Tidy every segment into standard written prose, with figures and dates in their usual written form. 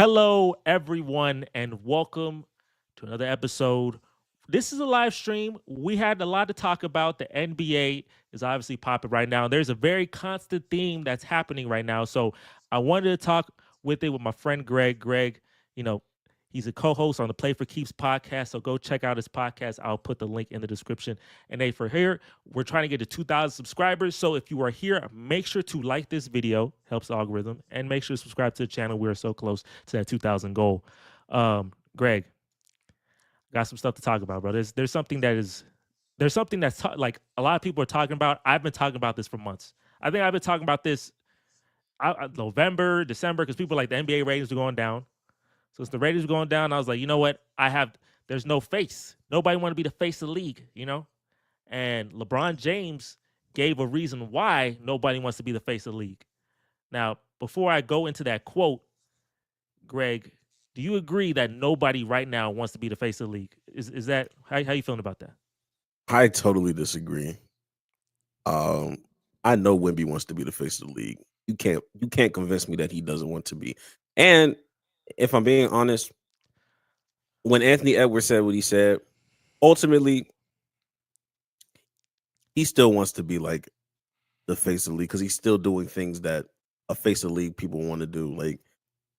Hello, everyone, and welcome to another episode. This is a live stream. We had a lot to talk about. The NBA is obviously popping right now. There's a very constant theme that's happening right now. So I wanted to talk with my friend Greg. Greg, you know, he's a co-host on the Play for Keeps podcast. So go check out his podcast. I'll put the link in the description. And hey, for here, we're trying to get to 2,000 subscribers. So if you are here, make sure to like this video, helps the algorithm, and make sure to subscribe to the channel. We're so close to that 2,000 goal. Greg, got some stuff to talk about, bro. There's something that's like a lot of people are talking about. I've been talking about this for months. I think I've been talking about this November, December, because people are like the NBA ratings are going down. So as the ratings were going down, I was like, you know what? There's no face. Nobody want to be the face of the league, you know? And LeBron James gave a reason why nobody wants to be the face of the league. Now, before I go into that quote, Greg, do you agree that nobody right now wants to be the face of the league? Is that how you feeling about that? I totally disagree. Um, I know Wemby wants to be the face of the league. You can't convince me that he doesn't want to be. And if I'm being honest, when Anthony Edwards said what he said, ultimately he still wants to be like the face of the league because he's still doing things that a face of the league people want to do. Like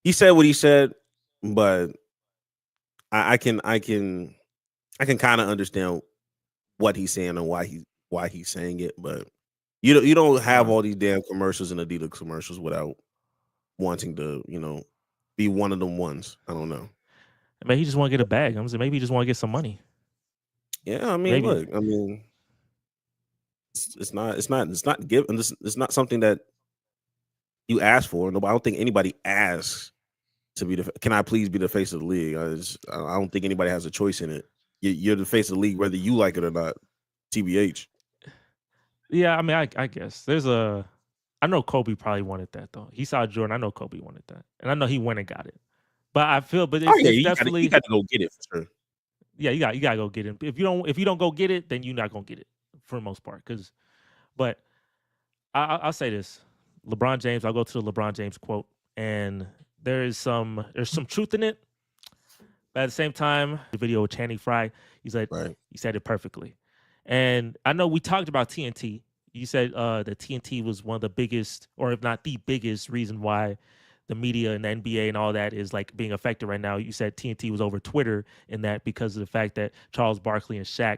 he said what he said, but I can kind of understand what he's saying and why he's saying it, but you don't have Right. all these damn commercials and Adidas commercials without wanting to, be one of them ones. I don't know. Maybe he just want to get a bag. I'm saying maybe he just want to get some money. Yeah, I mean, Maybe. look, I mean, it's not given. It's not something that you ask for. No, I don't think anybody asks to be the. Can I please be the face of the league? I don't think anybody has a choice in it. You're the face of the league whether you like it or not. TBH. Yeah, I mean, I guess I know Kobe probably wanted that though. He saw Jordan. I know Kobe wanted that, and I know he went and got it. But Oh yeah, it's you definitely got to go get it for sure. yeah. You gotta go get it. If you don't go get it, then you're not gonna get it for the most part. But I'll say this: LeBron James. I'll go to the LeBron James quote, and there's some truth in it. But at the same time, the video with Channing Frye, Right. he said it perfectly. And I know we talked about TNT. You said that TNT was one of the biggest, or if not the biggest, reason why the media and the NBA and all that is like being affected right now. You said TNT was over Twitter in that because of the fact that Charles Barkley and Shaq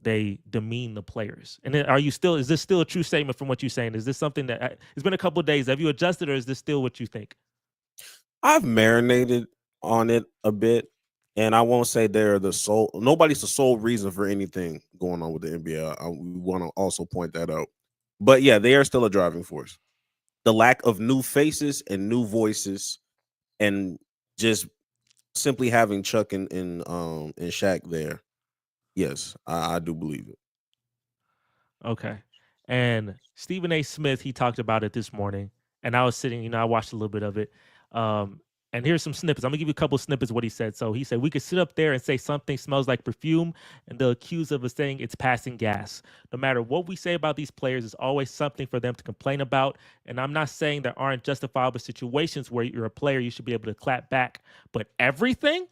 they demean the players. And then is this still a true statement from what you're saying? Is this something that it's been a couple of days? Have you adjusted, or is this still what you think? I've marinated on it a bit, and I won't say they're the sole. Nobody's the sole reason for anything going on with the NBA. We want to also point that out. But yeah, they are still a driving force. The lack of new faces and new voices, and just simply having Chuck and Shaq there. Yes, I do believe it. Okay. And Stephen A. Smith, he talked about it this morning, and I was sitting, I watched a little bit of it. Um, and here's some snippets. I'm gonna give you a couple snippets of what he said. So he said, we could sit up there and say something smells like perfume, and they'll accuse of us saying it's passing gas. No matter what we say about these players, there's always something for them to complain about. And I'm not saying there aren't justifiable situations where you're a player, you should be able to clap back, but everything.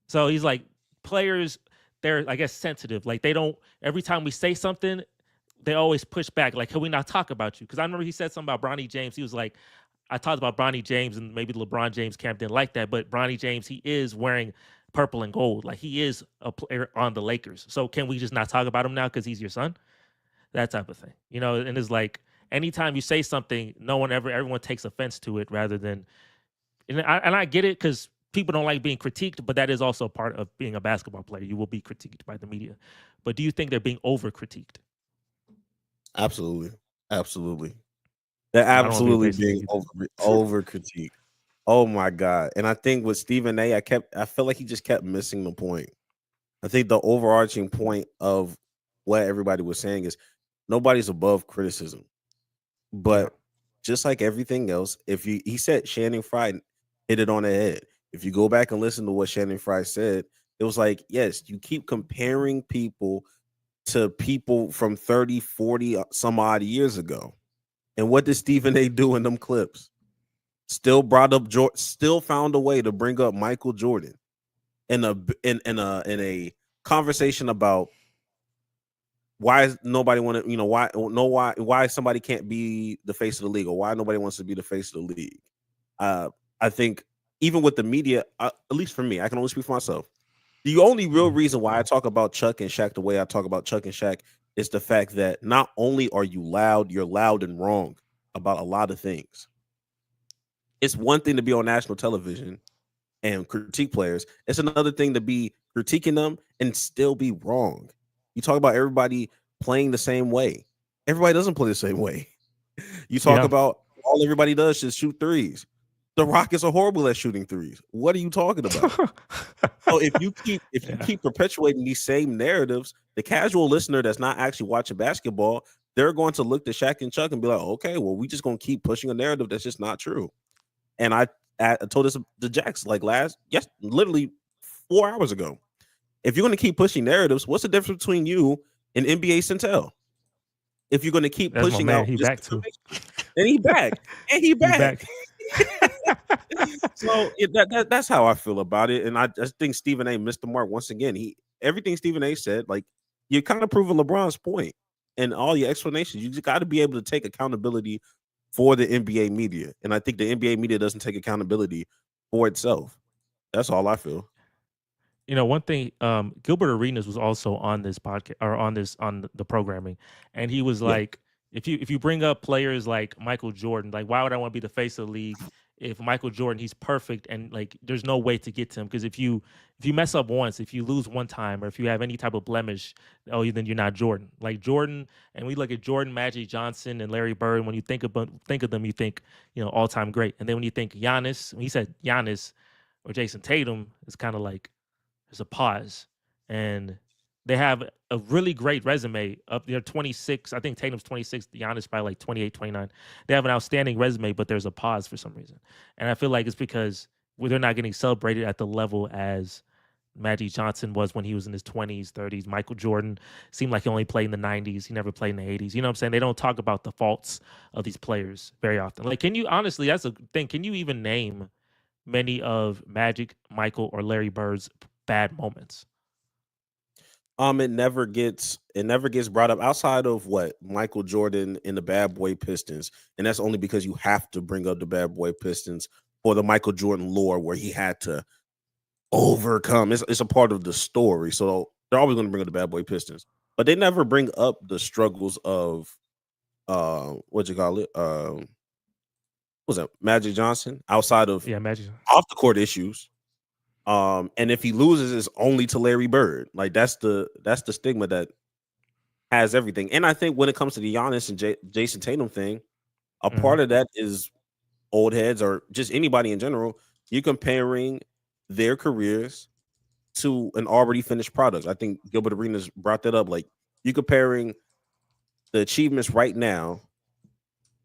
So he's like, players, they're I guess sensitive. Like they don't every time we say something, they always push back. Like, can we not talk about you? Because I remember he said something about Bronny James. He was like, I talked about Bronny James and maybe the LeBron James camp didn't like that, but Bronny James, he is wearing purple and gold. Like he is a player on the Lakers. So can we just not talk about him now because he's your son? That type of thing. And it's like anytime you say something, everyone takes offense to it rather than and I get it because people don't like being critiqued, but that is also part of being a basketball player. You will be critiqued by the media. But do you think they're being over critiqued? Absolutely, absolutely. They're I don't want to be a absolutely face of the being league either. over critiqued. Oh my god! And I think with Stephen A, I felt like he just kept missing the point. I think the overarching point of what everybody was saying is nobody's above criticism. Yeah. But just like everything else, if you he said Shannon Fry hit it on the head. If you go back and listen to what Shannon Fry said, it was like, yes, you keep comparing people to people from 30, 40 some odd years ago. And what did Stephen A do in them clips? still brought up still found a way to bring up Michael Jordan in a conversation about why is nobody want to, why somebody can't be the face of the league, or why nobody wants to be the face of the league. uh I think even with the media, at least for me, I can only speak for myself. The only real Mhm. reason why I talk about Chuck and Shaq the way I talk about Chuck and Shaq is the fact that not only are you loud, you're loud and wrong about a lot of things. It's one thing to be on national television and critique players. It's another thing to be critiquing them and still be wrong. You talk about everybody playing the same way. Everybody doesn't play the same way. You talk Yeah. about all everybody does is shoot threes. The Rockets are horrible at shooting threes. What are you talking about? So if you Yeah. keep perpetuating these same narratives, the casual listener that's not actually watching basketball, they're going to look to Shaq and Chuck and be like, okay, well, we just gonna keep pushing a narrative that's just not true. And I told this to Jax like literally 4 hours ago. If you're gonna keep pushing narratives, what's the difference between you and NBA Centel? If you're gonna keep That's my pushing man. out He back too. misinformation, and he back, and he He back. back. So that's how I feel about it, and I just think Stephen A. missed the mark once again. He everything Stephen A. said, like you're kind of proving LeBron's point, and all your explanations. You just got to be able to take accountability for the NBA media, and I think the NBA media doesn't take accountability for itself. That's all I feel. One thing, Gilbert Arenas was also on this podcast or on the programming, and he was Yeah. like, if you bring up players like Michael Jordan, like why would I want to be the face of the league if Michael Jordan, he's perfect and like there's no way to get to him, because if you mess up once, if you lose one time, or if you have any type of blemish, oh, then you're not Jordan. Like Jordan, and we look at Jordan, Magic Johnson, and Larry Bird. When you think of them, you think all time great, and then when you think Giannis, when he said Giannis or Jason Tatum, it's kind of like there's a pause, and they have a really great resume up there. 26, I think Tatum's 26, Giannis probably like 28, 29. They have an outstanding resume, but there's a pause for some reason, and I feel like it's because they're not getting celebrated at the level as Magic Johnson was when he was in his 20s, 30s. Michael Jordan seemed like he only played in the 90s. He never played in the 80s. You know what I'm saying? They don't talk about the faults of these players very often. Like, can you honestly, that's a thing. Can you even name many of Magic, Michael, or Larry Bird's bad moments? It never gets brought up outside of what Michael Jordan and the Bad Boy Pistons, and that's only because you have to bring up the Bad Boy Pistons for the Michael Jordan lore where he had to overcome. It's a part of the story, so they're always going to bring up the Bad Boy Pistons, but they never bring up the struggles of what you call it, was that Magic Johnson outside of Yeah, Magic. off the court issues. And if he loses, it's only to Larry Bird. Like that's the stigma that has everything. And I think when it comes to the Giannis and Jason Tatum thing, a Mhm. part of that is old heads or just anybody in general. You're comparing their careers to an already finished product. I think Gilbert Arenas brought that up. Like you're comparing the achievements right now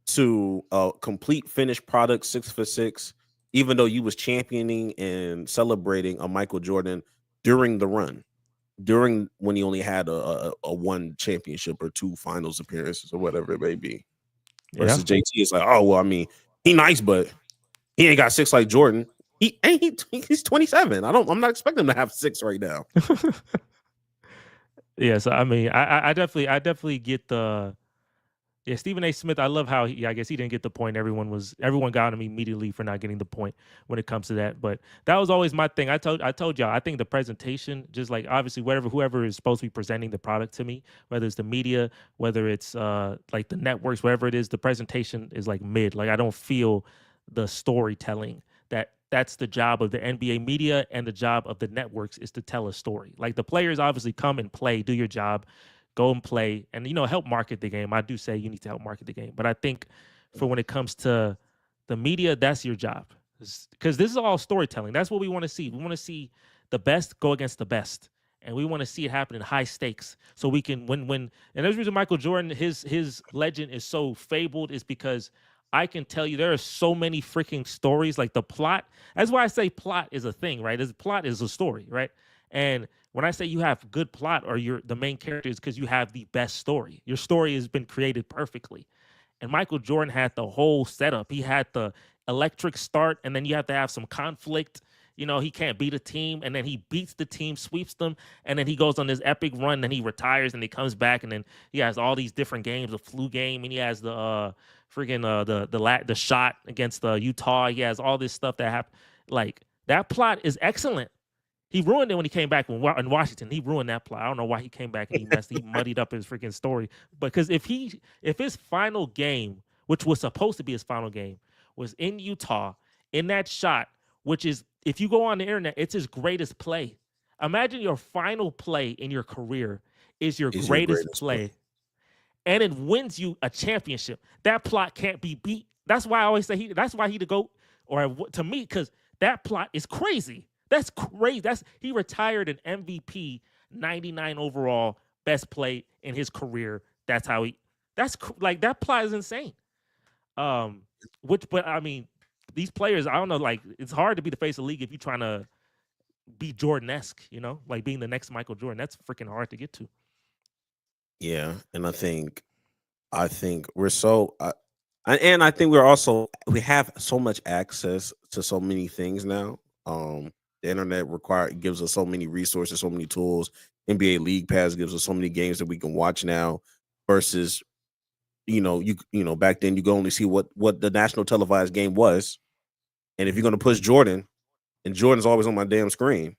to a complete finished product, 6 for 6, even though you was championing and celebrating a Michael Jordan during the run, during when he only had a one championship or two finals appearances or whatever it may be. Yeah. Versus JT is like, oh well, I mean, he nice, but he ain't got 6 like Jordan. He's 27. I'm not expecting him to have 6 right now. Yeah, so I mean, I definitely get the. Yeah, Stephen A. Smith. I love how I guess he didn't get the point. Everyone got him immediately for not getting the point when it comes to that. But that was always my thing. I told y'all. I think the presentation, just like obviously whoever is supposed to be presenting the product to me, whether it's the media, whether it's like the networks, whatever it is, the presentation is like mid. Like I don't feel the storytelling. That's the job of the NBA media, and the job of the networks is to tell a story. Like the players obviously come and play, do your job, go and play, and help market the game. I do say you need to help market the game, but I think for when it comes to the media, that's your job, because this is all storytelling. That's what we want to see. We want to see the best go against the best, and we want to see it happen in high stakes, so we can win. And there's the reason Michael Jordan, his legend is so fabled, is because I can tell you there are so many freaking stories. Like the plot. That's why I say plot is a thing, right? Plot is a story, right? And when I say you have good plot, or you're the main character, is because you have the best story. Your story has been created perfectly. And Michael Jordan had the whole setup. He had the electric start, and then you have to have some conflict. He can't beat a team, and then he beats the team, sweeps them, and then he goes on this epic run. Then he retires, and he comes back, and then he has all these different games, a flu game, and he has the freaking the shot against Utah. He has all this stuff that happened. Like that plot is excellent. He ruined it when he came back in Washington. He ruined that plot. I don't know why he came back and he muddied up his freaking story. Because if his final game, which was supposed to be his final game, was in Utah in that shot, which is if you go on the internet, it's his greatest play. Imagine your final play in your career is your Is your greatest greatest play. play, and it wins you a championship. That plot can't be beat. That's why I always say that's why he the GOAT, or to me, because that plot is crazy. That's crazy. He retired an MVP, 99 overall, best play in his career. That's how he. Like that plot is insane. But I mean, these players, I don't know. Like it's hard to be the face of the league if you're trying to be Jordan-esque. Like being the next Michael Jordan. That's freaking hard to get to. Yeah, and I think we're so and I think we have so much access to so many things now. The internet gives us so many resources, so many tools. NBA League Pass gives us so many games that we can watch now versus back then you could only see what the national televised game was. And if you're going to push Jordan and Jordan's always on my damn screen,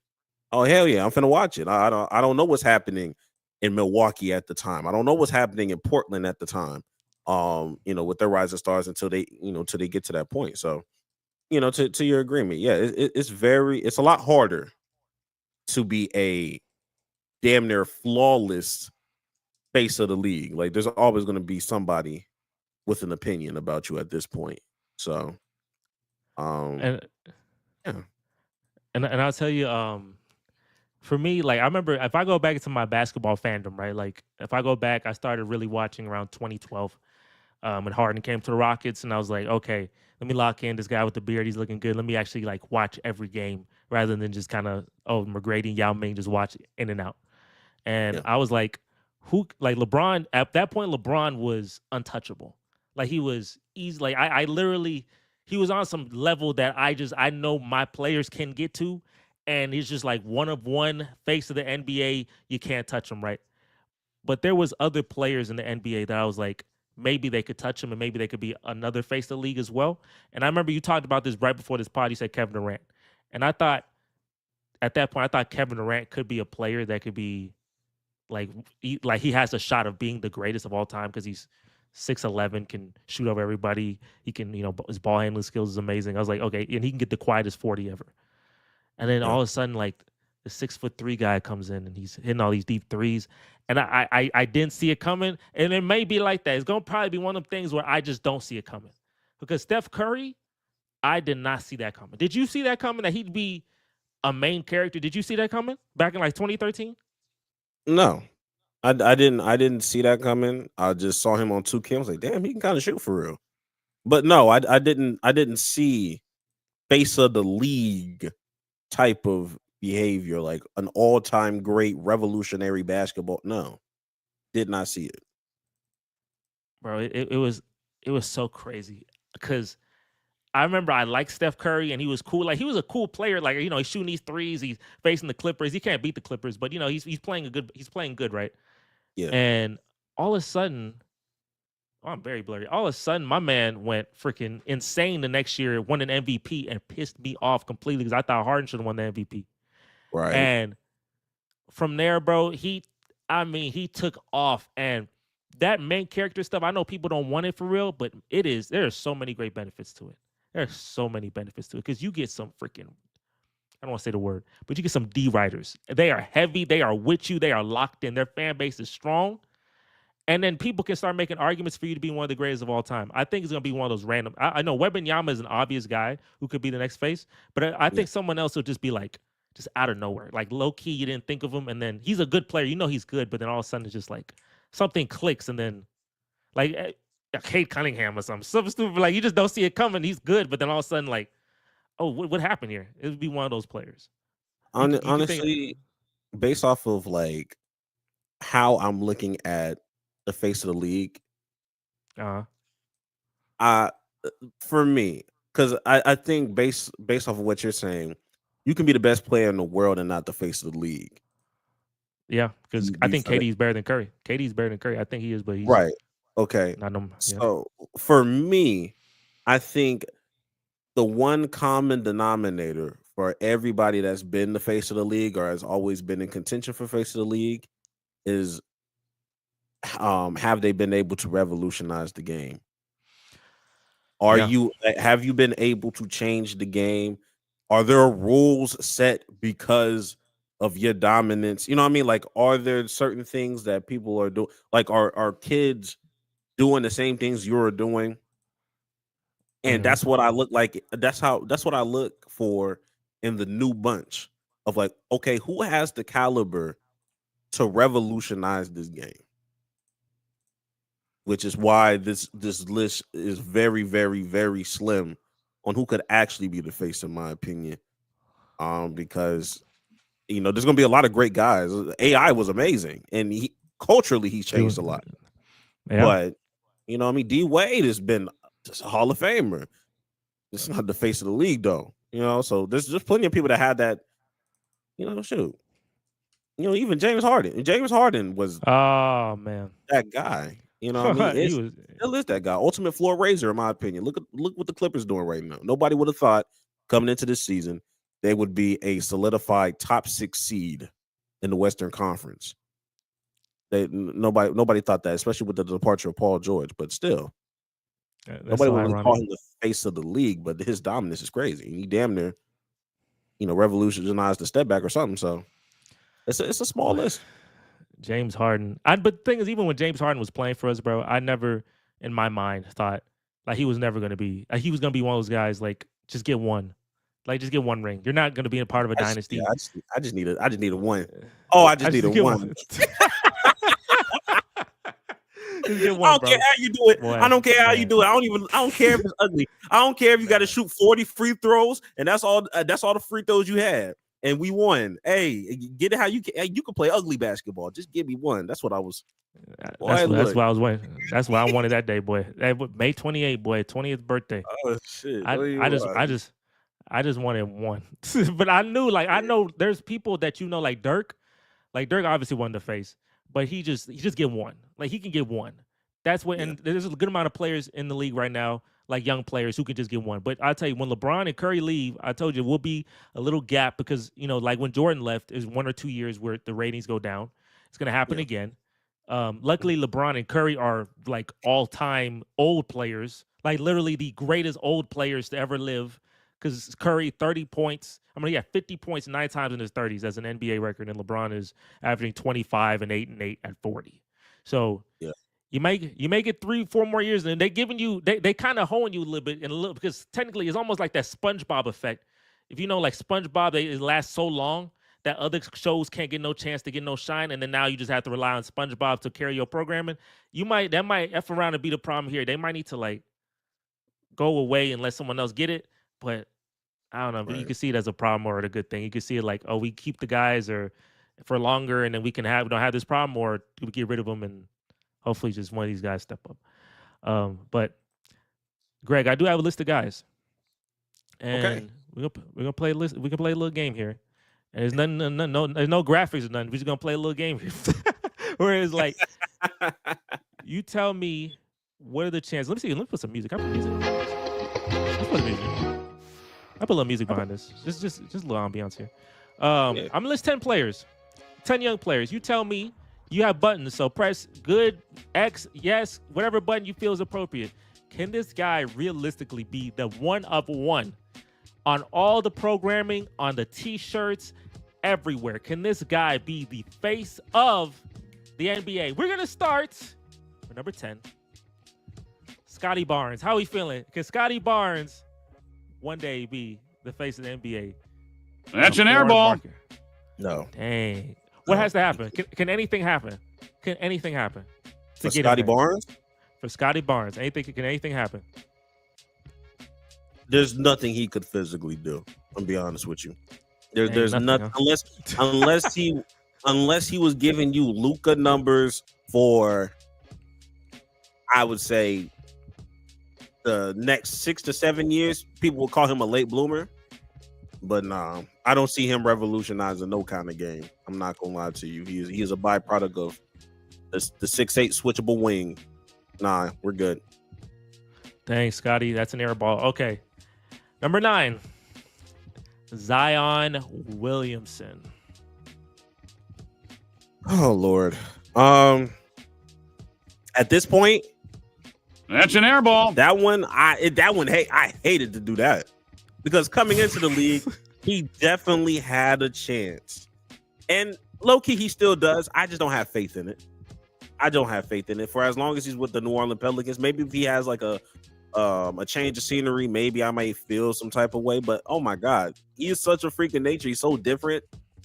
oh hell yeah, I'm finna watch it. I don't know what's happening in Milwaukee at the time. I don't know what's happening in Portland at the time. With their rising stars until they get to that point. So, to your agreement, yeah, it's a lot harder to be a damn near flawless face of the league. Like there's always going to be somebody with an opinion about you at this point. So, um, And yeah, and I'll tell you, for me, like I remember if I go back into my basketball fandom, right? Like if I go back, I started really watching around 2012 when Harden came to the Rockets, and I was like, okay, let me lock in this guy with the beard. He's looking good. Let me actually like watch every game rather than just kind of McGrady and Yao Ming just watch in and out. And yeah, I was like, who like LeBron at that point? LeBron was untouchable. Like he was easy. Like I literally he was on some level that I know my players can get to, and he's just like one of one face of the NBA. You can't touch him, right? But there was other players in the NBA that I was like, maybe they could touch him, and maybe they could be another face of the league as well. And I remember you talked about this right before this pod. You said Kevin Durant, and I thought at that point I thought Kevin Durant could be a player that could be like he has a shot of being the greatest of all time because he's 6'11", can shoot over everybody. He can, his ball handling skills is amazing. I was like, okay, and he can get the quietest 40 ever. And then yeah. all of a sudden, like the 6'3" guy comes in and he's hitting all these deep threes, and I didn't see it coming. And it may be like that. It's gonna probably be one of them things where I just don't see it coming because Steph Curry, I did not see that coming. Did you see that coming that he'd be a main character? Did you see that coming back in like 2013? No, I didn't see that coming. I just saw him on 2K. I was like, damn, he can kind of shoot for real. But no, I didn't see face of the league type of behavior, like an all-time great revolutionary basketball. No, did not see it. Bro, it was so crazy because I remember I liked Steph Curry and he was cool. Like he was a cool player. Like he's shooting these threes. He's facing the Clippers. He can't beat the Clippers, but he's playing He's playing good, right? Yeah, And all of a sudden, I'm very blurry. All of a sudden, my man went freaking insane the next year, won an MVP, and pissed me off completely because I thought Harden should have won the MVP. right. And from there, bro, he took off. And that main character stuff, I know people don't want it for real, but there are so many great benefits to it. There are so many benefits to it because you get some freaking, I don't want to say the word, but you get some D writers. They are heavy. They are with you. They are locked in. Their fan base is strong. And then people can start making arguments for you to be one of the greatest of all time. I think it's going to be one of those random. I know wembanyama is an obvious guy who could be the next face, but I Yeah. think someone else will just be like, just out of nowhere. Like low key, you didn't think of him. And then he's a good player. He's good, but then all of a sudden it's just like something clicks. And then like Kate Cunningham or something stupid. Like you just don't see it coming. He's good, but then all of a sudden, like, oh, what happened here? It would be one of those players. You could think, Honestly, based off of like how I'm looking at the face of the league, uh, I for me. because I think based off of what you're saying, you can be the best player in the world and not the face of the league. Yeah, because Do I you think feel that? KD's better than Curry. KD's better than Curry. I think he is, but he's Right. Okay. not no. Yeah, So for me, I think the one common denominator for everybody that's been the face of the league or has always been in contention for face of the league is have they been able to revolutionize the game? yeah. Have you been able to change the game? Are there rules set because of your dominance? You know what I mean? Like, are there certain things that people are doing? Like, are kids doing the same things you're doing? And Mm-hmm. that's what I look like. That's what I look for in the new bunch of like, okay, who has the caliber to revolutionize this game? Which is why this list is very, very, very slim on who could actually be the face, in my opinion. Because there's gonna be a lot of great guys. AI was amazing, and he culturally he's He was, changed a lot. yeah. But what I mean, D Wade has been just a Hall of Famer. It's not the face of the league though. So there's just plenty of people that had that. Shoot. Even James Harden. James Harden was Oh man, that guy. You know what I mean? he It's was. still is that guy. Ultimate floor raiser, in my opinion. Look what the Clippers doing right now. Nobody would have thought coming into this season they would be a solidified top 6 seed in the Western Conference. Nobody thought that, especially with the departure of Paul George. But still, That's nobody so would have called ironic. him the face of the league. But his dominance is crazy. He damn near, revolutionized the step back or something. So it's a small list. James Harden. But the thing is, even when James Harden was playing for us, bro, I never, in my mind, thought like he was never going to be. Like, he was going to be one of those guys. Like, just get one. Like, just get one ring. You're not going to be a part of a dynasty. I just need a one. Oh, I I just need just a get one. one. Just get I one, don't care bro. how you do it. I One. don't care how you Man. do it. I don't care if it's ugly. I don't care if you got to Man. shoot 40 free throws and that's all the free throws you had. And we won. Hey, get it how you can. Hey, you can play ugly basketball. Just give me one. That's what I was. Boy, That's look. what I was waiting. That's what I wanted that day, boy. May 28th, boy, 20th birthday. Oh shit. I I just I just I just wanted one. But I knew, like, I know there's people that like Dirk. Like, Dirk obviously won the face, but he just get one. Like, he can get one. That's what, Yeah. and there's a good amount of players in the league right now, like young players who can just get one. But I tell you, when LeBron and Curry leave, I told you, will be a little gap because like when Jordan left, is 1 or 2 years where the ratings go down. It's gonna happen Yeah. again. Luckily, LeBron and Curry are like all-time old players, like literally the greatest old players to ever live. Because Curry, 30 points. I mean, he had 50 points 9 times in his 30s as an NBA record, and LeBron is averaging 25 and 8 and 8 at 40. So Yeah. you make it 3-4 more years, and they giving you they kind of honing you a little bit and a little, because technically it's almost like that SpongeBob effect. If you know, like SpongeBob, it lasts so long that other shows can't get no chance to get no shine, and then now you just have to rely on SpongeBob to carry your programming. That might f around and be the problem here. They might need to like go away and let someone else get it, but I don't know. But you Right. can see it as a problem or a good thing. You can see it like, oh, we keep the guys or for longer, and then we don't have this problem, or we get rid of them and hopefully just one of these guys step up. But Greg, I do have a list of guys, Okay. and we're gonna play a list. We can play a little game here, and there's nothing, there's no graphics or nothing. We're just gonna play a little game here, where it's like you tell me what are the chances. Let me see. Let me put some music. I put music. Let's put music. I put a little music behind this. Just a little ambiance here. Yeah. I'm gonna list 10 players, 10 young players. You tell me. You have buttons, so press good, X, yes, whatever button you feel is appropriate. Can this guy realistically be the one of one on all the programming, on the t-shirts, everywhere? Can this guy be the face of the NBA? We're gonna start with number 10, Scotty Barnes. How are we feeling? Can Scotty Barnes one day be the face of the NBA? That's an air ball. No. Dang. What has to happen? Can anything happen? Can anything happen? For Scotty Barnes? For Scotty Barnes. Can anything happen? There's nothing he could physically do. I'm be honest with you. There's nothing huh? unless he was giving you Luka numbers for, I would say, the next 6 to 7 years, people will call him a late bloomer. But nah, I don't see him revolutionizing no kind of game. I'm not gonna lie to you. He is a byproduct of the 6'8" switchable wing. Nah, we're good. Thanks, Scotty. That's an air ball. Okay. Number 9, Zion Williamson. Oh Lord. At this point, That's an air ball. that one, hey, I hated to do that because coming into the league, he definitely had a chance, and low key, he still does. I just don't have faith in it. I don't have faith in it for as long as he's with the New Orleans Pelicans. Maybe if he has like a change of scenery, maybe I might feel some type of way. But oh my God, he is such a freak of nature. He's so different.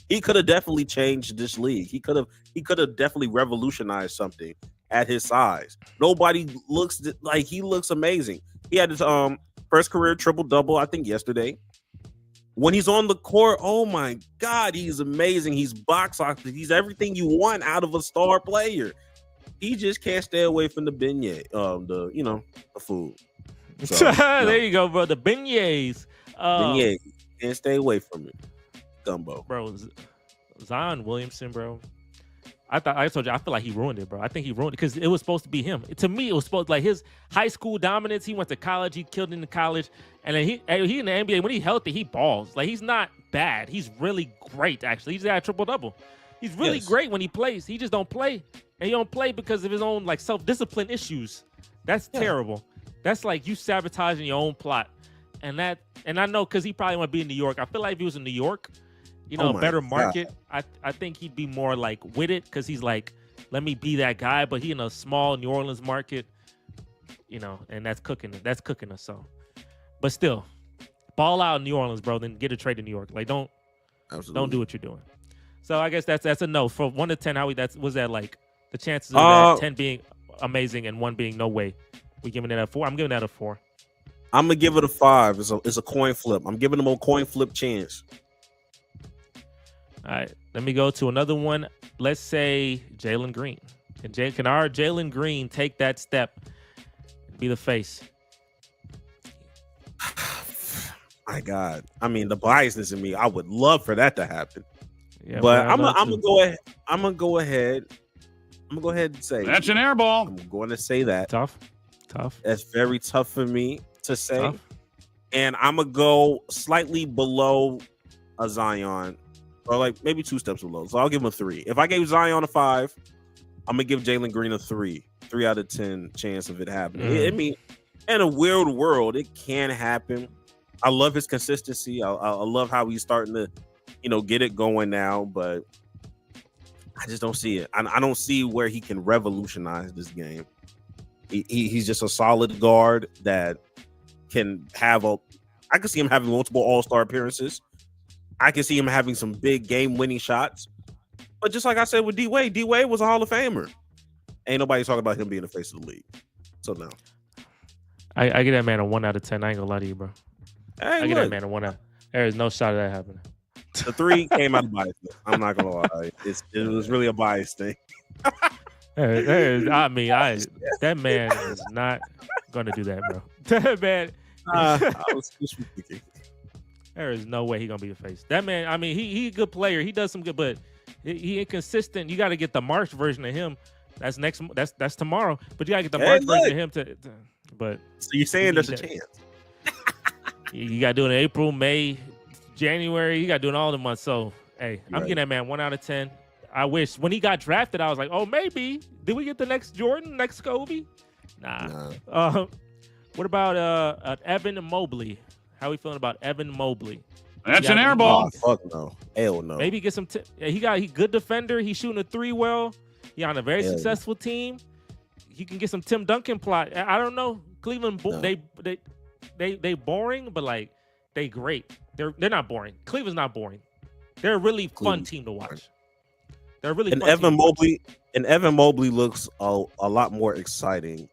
He could have definitely changed this league. He could have definitely revolutionized something at his size. Nobody looks like he looks amazing. He had his first career triple-double, I think yesterday. When he's on the court, oh my God, he's amazing. He's box office. He's everything you want out of a star player. He just can't stay away from the beignet, the food. So, There you go, bro. The beignets. Beignet. Can't stay away from it. Gumbo. Bro, Zion Williamson, bro. I told you, I feel like he ruined it, bro. I think he ruined it because it was supposed to be him. To me, it was supposed like his high school dominance. He went to college, he killed in the college, and then he in the NBA when he's healthy, he balls. Like he's not bad. He's really great, actually. He's got a triple-double. He's really great when he plays. He just don't play, and he don't play because of his own like self-discipline issues. That's terrible. That's like you sabotaging your own plot, and I know because he probably want to be in New York. I feel like if he was in New York, a better market, I think he'd be more like with it because he's like, let me be that guy. But he in a small New Orleans market, and that's cooking. That's cooking us. So, but still, ball out in New Orleans, bro. Then get a trade to New York. Like don't do what you're doing. So I guess that's a no. From 1 to 10, how was that like the chances of that 10 being amazing and 1 being no way? We giving it a 4. I'm giving that a 4. I'm gonna give it a 5. It's a coin flip. I'm giving him a coin flip chance. All right, let me go to another one. Let's say Jalen Green. Can our Jalen Green take that step and be the face? My God. I mean, the biasness in me, I would love for that to happen. Yeah, but I'm gonna go ahead. I'm gonna go ahead and say That's an air ball. I'm going to say that. Tough. That's very tough for me to say. Tough. And I'm gonna go slightly below a Zion, or like maybe 2 steps below. So I'll give him a 3. If I gave Zion a 5, I'm gonna give Jalen Green a 3. 3 out of 10 chance of it happening. I mean, in a weird world, it can happen. I love his consistency. I love how he's starting to, get it going now. But I just don't see it. I don't see where he can revolutionize this game. He's just a solid guard that can have I can see him having multiple All-Star appearances. I can see him having some big game-winning shots. But just like I said with D-Wade was a Hall of Famer. Ain't nobody talking about him being the face of the league. So no. I give that man a 1 out of 10. I ain't gonna lie to you, bro. Hey, I give that man a 1 out. There is no shot of that happening. The 3 came out of bias. I'm not gonna lie. It was really a bias thing. That man is not gonna do that, bro. That man. I was just thinking. There is no way he's gonna be the face. That man. I mean, he a good player. He does some good, but he inconsistent. You got to get the March version of him. That's next. That's tomorrow. But you got to get the March version of him to. But so you're saying there's a chance? You got to do it in April, May, January. You got to do it all the months. So hey, I'm giving that man 1 out of 10. I wish when he got drafted, I was like, oh, maybe. Did we get the next Jordan, next Kobe? Nah. What about Evan Mobley? How are we feeling about Evan Mobley? That's an air ball. Oh, fuck no. Hell no. Maybe get some. He good defender. He's shooting a 3 well. He on a very successful team. He can get some Tim Duncan plot. I don't know. Cleveland, they boring, but like they great. They're not boring. Cleveland's not boring. They're a really fun team to watch. They're really and fun Evan Mobley looks a lot more exciting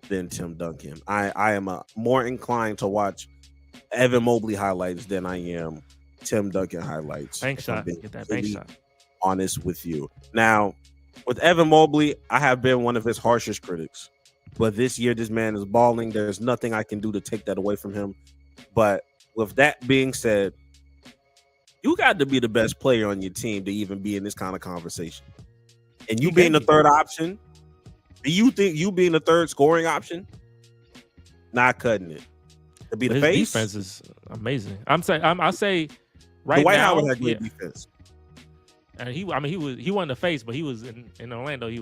than Tim Duncan. I am more inclined to watch Evan Mobley highlights than I am Tim Duncan highlights. Bank shot. Get that bank shot. Honest with you. Now, with Evan Mobley, I have been one of his harshest critics. But this year, this man is balling. There's nothing I can do to take that away from him. But with that being said, you got to be the best player on your team to even be in this kind of conversation. And you being the third option, do you think you being the third scoring option, not cutting it? To be the His face? defense is amazing. I'll say right Dwight now, Howard had great defense. And he wasn't the face, but he was in Orlando. He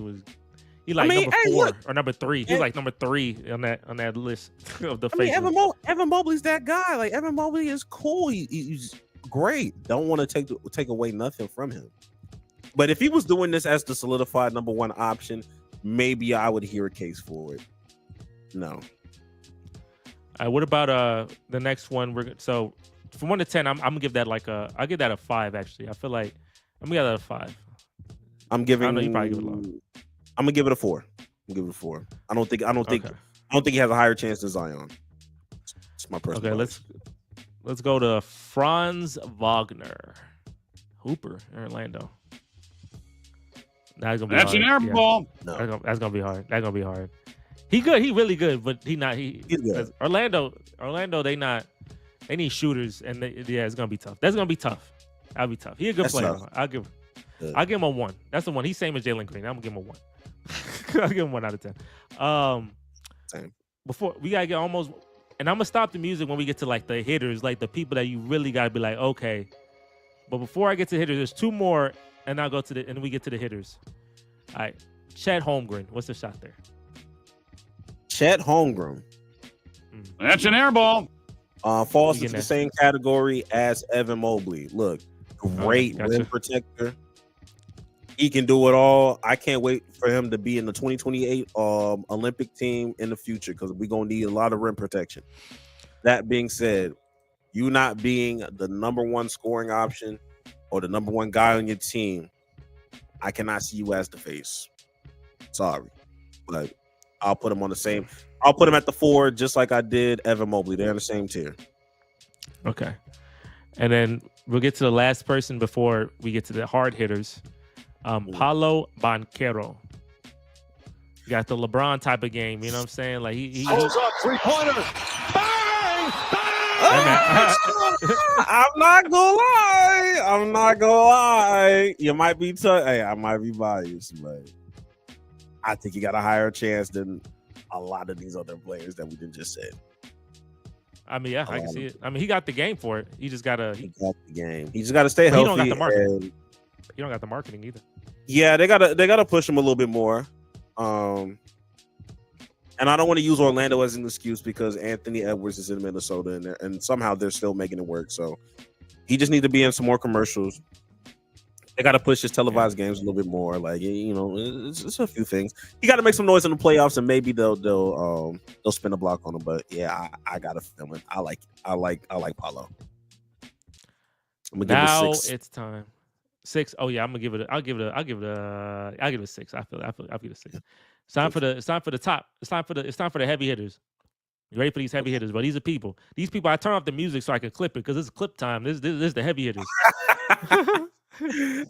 Hey, number 4 look. or number 3. He was like number 3 on that list of the faces. Evan Mobley's that guy. Like Evan Mobley is cool. He's great. Don't want to take away nothing from him. But if he was doing this as the solidified number 1 option, maybe I would hear a case for it. No. What about the next one? So from 1 to 10, I'm gonna give that I'll give that a 5. Actually, I feel like I'm gonna give that a 5. I'm giving. I know you probably give it low. I'm gonna give it a 4. I'm gonna give it a 4. I don't think he has a higher chance than Zion. It's my personal. Okay, let's go to Franz Wagner, Hooper in Orlando. That's gonna be That's hard. an air ball. No. That's gonna be hard. That's gonna be hard. He good. He really good, but he's good. Orlando, they need shooters, and it's gonna be tough. That's gonna be tough. That'll be tough. He a good player. Tough. I'll give him a 1. That's the one. He's same as Jalen Green. I'm gonna give him a 1. I'll give him 1 out of 10. Same. Before we gotta get almost, and I'm gonna stop the music when we get to like the hitters, like the people that you really gotta be like, okay. But before I get to hitters, there's 2 more, and I'll go to and we get to the hitters. All right, Chet Holmgren. What's the shot there? Chet Holmgren. That's an air ball. Falls into the same category as Evan Mobley. Look, great rim protector. He can do it all. I can't wait for him to be in the 2028 Olympic team in the future because we're going to need a lot of rim protection. That being said, you not being the number 1 scoring option or the number 1 guy on your team, I cannot see you as the face. Sorry. But I'll put him on the same. I'll put him at the 4 just like I did Evan Mobley. They're in the same tier. Okay. And then we'll get to the last person before we get to the hard hitters. Paulo Banchero. You got the LeBron type of game, you know what I'm saying? Like he goes up, 3-pointer. Bang! Bang! I'm not gonna lie. You might be I might be biased, but I think you got a higher chance than a lot of these other players that we just said. I mean, yeah, I can see it. I mean, he got the game for it. He just gotta. He got the game. He just gotta stay healthy. He don't got the marketing. He don't got the marketing either. Yeah, they gotta push him a little bit more. And I don't want to use Orlando as an excuse because Anthony Edwards is in Minnesota and somehow they're still making it work. So he just needs to be in some more commercials. They got to push his televised games a little bit more. Like, you know, it's a few things. He got to make some noise in the playoffs, and maybe they'll spin a block on him. But yeah, I got a feeling. I like Paulo. Now it's time. 6. Oh yeah, I'm gonna give it. I'll give it a 6. I'll give it a 6. It's time for the top. It's time for the heavy hitters. You ready for these heavy hitters? But these are people. These people. I turn off the music so I can clip it because it's clip time. This is the heavy hitters. We're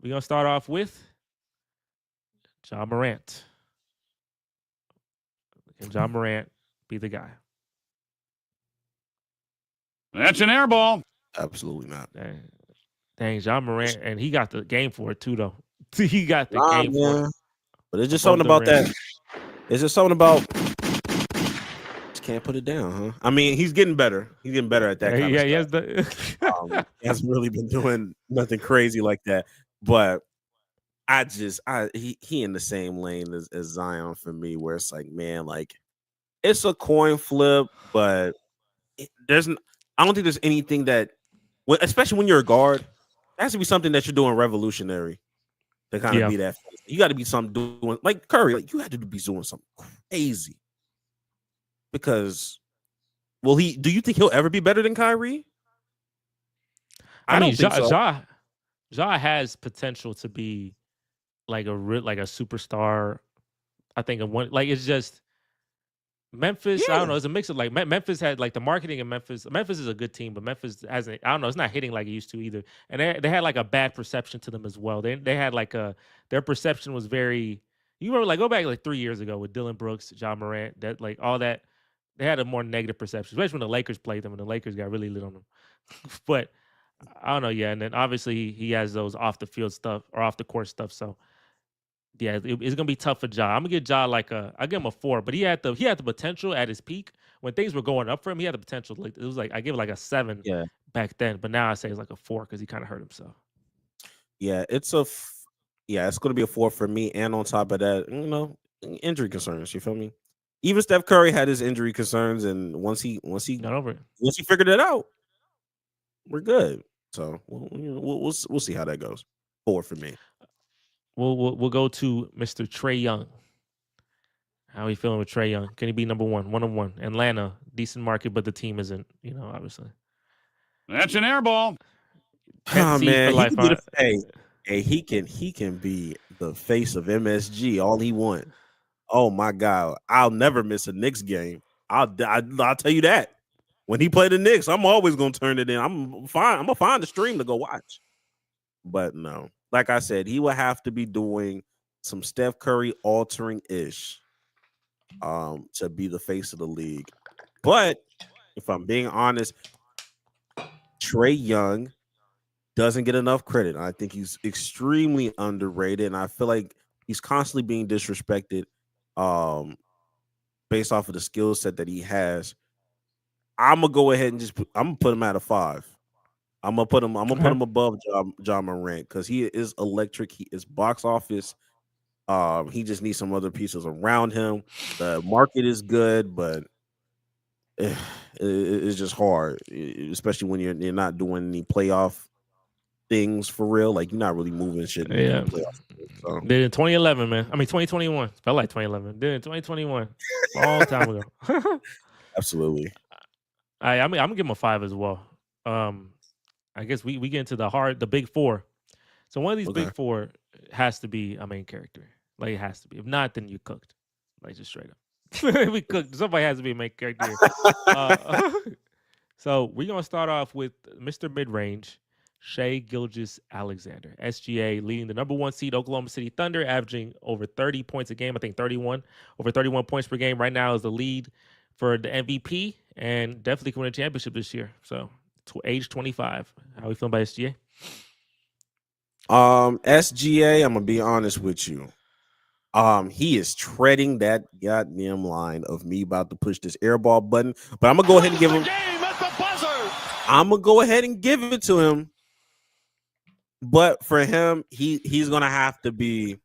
gonna start off with John Morant. Can John Morant be the guy? That's an air ball. Absolutely not. Dang, John Morant, and he got the game for it too, though. He got the game for it. But it's just something about that. It's just something about. Just can't put it down, huh? I mean, he's getting better. He's getting better at that. Kind of stuff. He hasn't really been doing nothing crazy like that. But he in the same lane as Zion for me, where it's like, man, like it's a coin flip, but I don't think there's anything that, especially when you're a guard, there has to be something that you're doing revolutionary to kind of be that. You got to be something doing like Curry. Like you had to be doing something crazy because, do you think he'll ever be better than Kyrie? I mean, Ja has potential to be like a superstar. I think it's just Memphis. Yeah. I don't know. It's a mix of like Memphis had like the marketing in Memphis. Memphis is a good team, but Memphis hasn't. I don't know. It's not hitting like it used to either. And they had like a bad perception to them as well. They had like their perception was very. You remember, like, go back like 3 years ago with Dylan Brooks, John Morant, that like all that they had a more negative perception, especially when the Lakers played them and the Lakers got really lit on them. But I don't know, yeah. And then obviously he has those off the field stuff or off the court stuff. So yeah, it's gonna be tough for Ja. I'm gonna give Ja like I give him a 4, but he had the potential at his peak when things were going up for him. He had the potential. Like it was like I give it like a 7 Yeah, back then, but now I say it's like a 4 because he kind of hurt himself. yeah, yeah, it's gonna be a 4 for me. And on top of that, injury concerns. You feel me? Even Steph Curry had his injury concerns, and Got over it. once he figured it out, we're good. So we'll see how that goes. 4 for me. We'll go to Mr. Trey Young. How are you feeling with Trey Young? Can he be number one? 1-on-1. Atlanta, decent market, but the team isn't. Obviously. That's an air ball. Pet Oh seed for man, he life. can be hey, he can be the face of MSG all he want. Oh my God, I'll never miss a Knicks game. I'll tell you that. When he played the Knicks, I'm always gonna turn it in. I'm fine. I'm gonna find the stream to go watch. But no, like I said, he will have to be doing some Steph Curry altering ish to be the face of the league. But if I'm being honest, Trey Young doesn't get enough credit. I think he's extremely underrated, and I feel like he's constantly being disrespected um, based off of the skill set that he has. I'm gonna go ahead and I'm gonna put him at a 5. I'm gonna put Okay. him above John Morant because he is electric. He is box office. He just needs some other pieces around him. The market is good, but it's just hard, especially when you're not doing any playoff things for real. Like you're not really moving shit in Yeah. the playoffs. So Did it in 2011, man. I mean 2021. Felt like 2011. Did it in 2021. Long time ago. absolutely. I'm gonna give him a 5 as well. I guess we get into the big 4. So one of these Okay. big 4 has to be a main character. Like it has to be. If not, then you cooked. Like just straight up. We cooked. Somebody has to be a main character here. So we're gonna start off with Mr. Midrange, Shea Gilgis Alexander, SGA, leading the number 1 seed Oklahoma City Thunder, averaging over 30 points a game. I think 31, over 31 points per game. Right now is the lead for the MVP, and definitely can win a championship this year. So age 25. How we feeling about SGA? SGA, I'm gonna be honest with you. He is treading that goddamn line of me about to push this airball button, but I'm gonna go ahead and give him. Game at the buzzer. I'm gonna go ahead and give it to him. But for him, he's gonna have to be.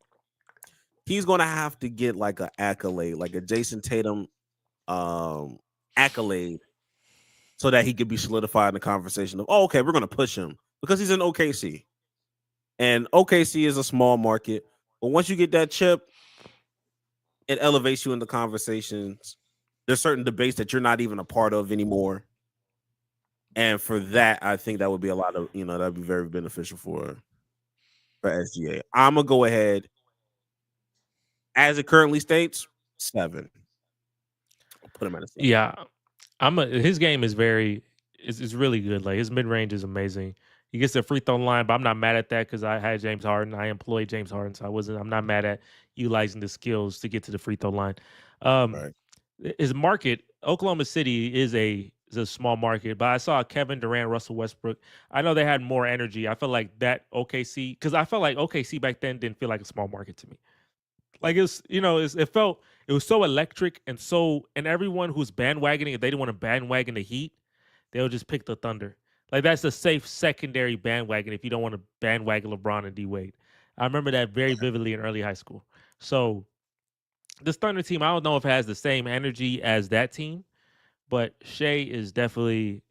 He's gonna have to get like an accolade, like a Jason Tatum accolade, so that he could be solidified in the conversation of, oh, okay, we're gonna push him because he's in OKC, and OKC is a small market. But once you get that chip, it elevates you in the conversations. There's certain debates that you're not even a part of anymore. And for that, I think that would be a lot of, that'd be very beneficial for SGA. I'm gonna go ahead. As it currently states, 7. I'll put him at a 7. Yeah, his game is is really good. Like his mid range is amazing. He gets the free throw line, but I'm not mad at that because I had James Harden. I employed James Harden, so I'm not mad at utilizing the skills to get to the free throw line. Right. His market, Oklahoma City is a small market, but I saw Kevin Durant, Russell Westbrook. I know they had more energy. I felt like that OKC, because I felt like OKC back then didn't feel like a small market to me. Like it was so electric and everyone who's bandwagoning, if they didn't want to bandwagon the Heat, they'll just pick the Thunder. Like that's a safe secondary bandwagon if you don't want to bandwagon LeBron and D Wade. I remember that very vividly in early high school. So this Thunder team, I don't know if it has the same energy as that team, but Shea is definitely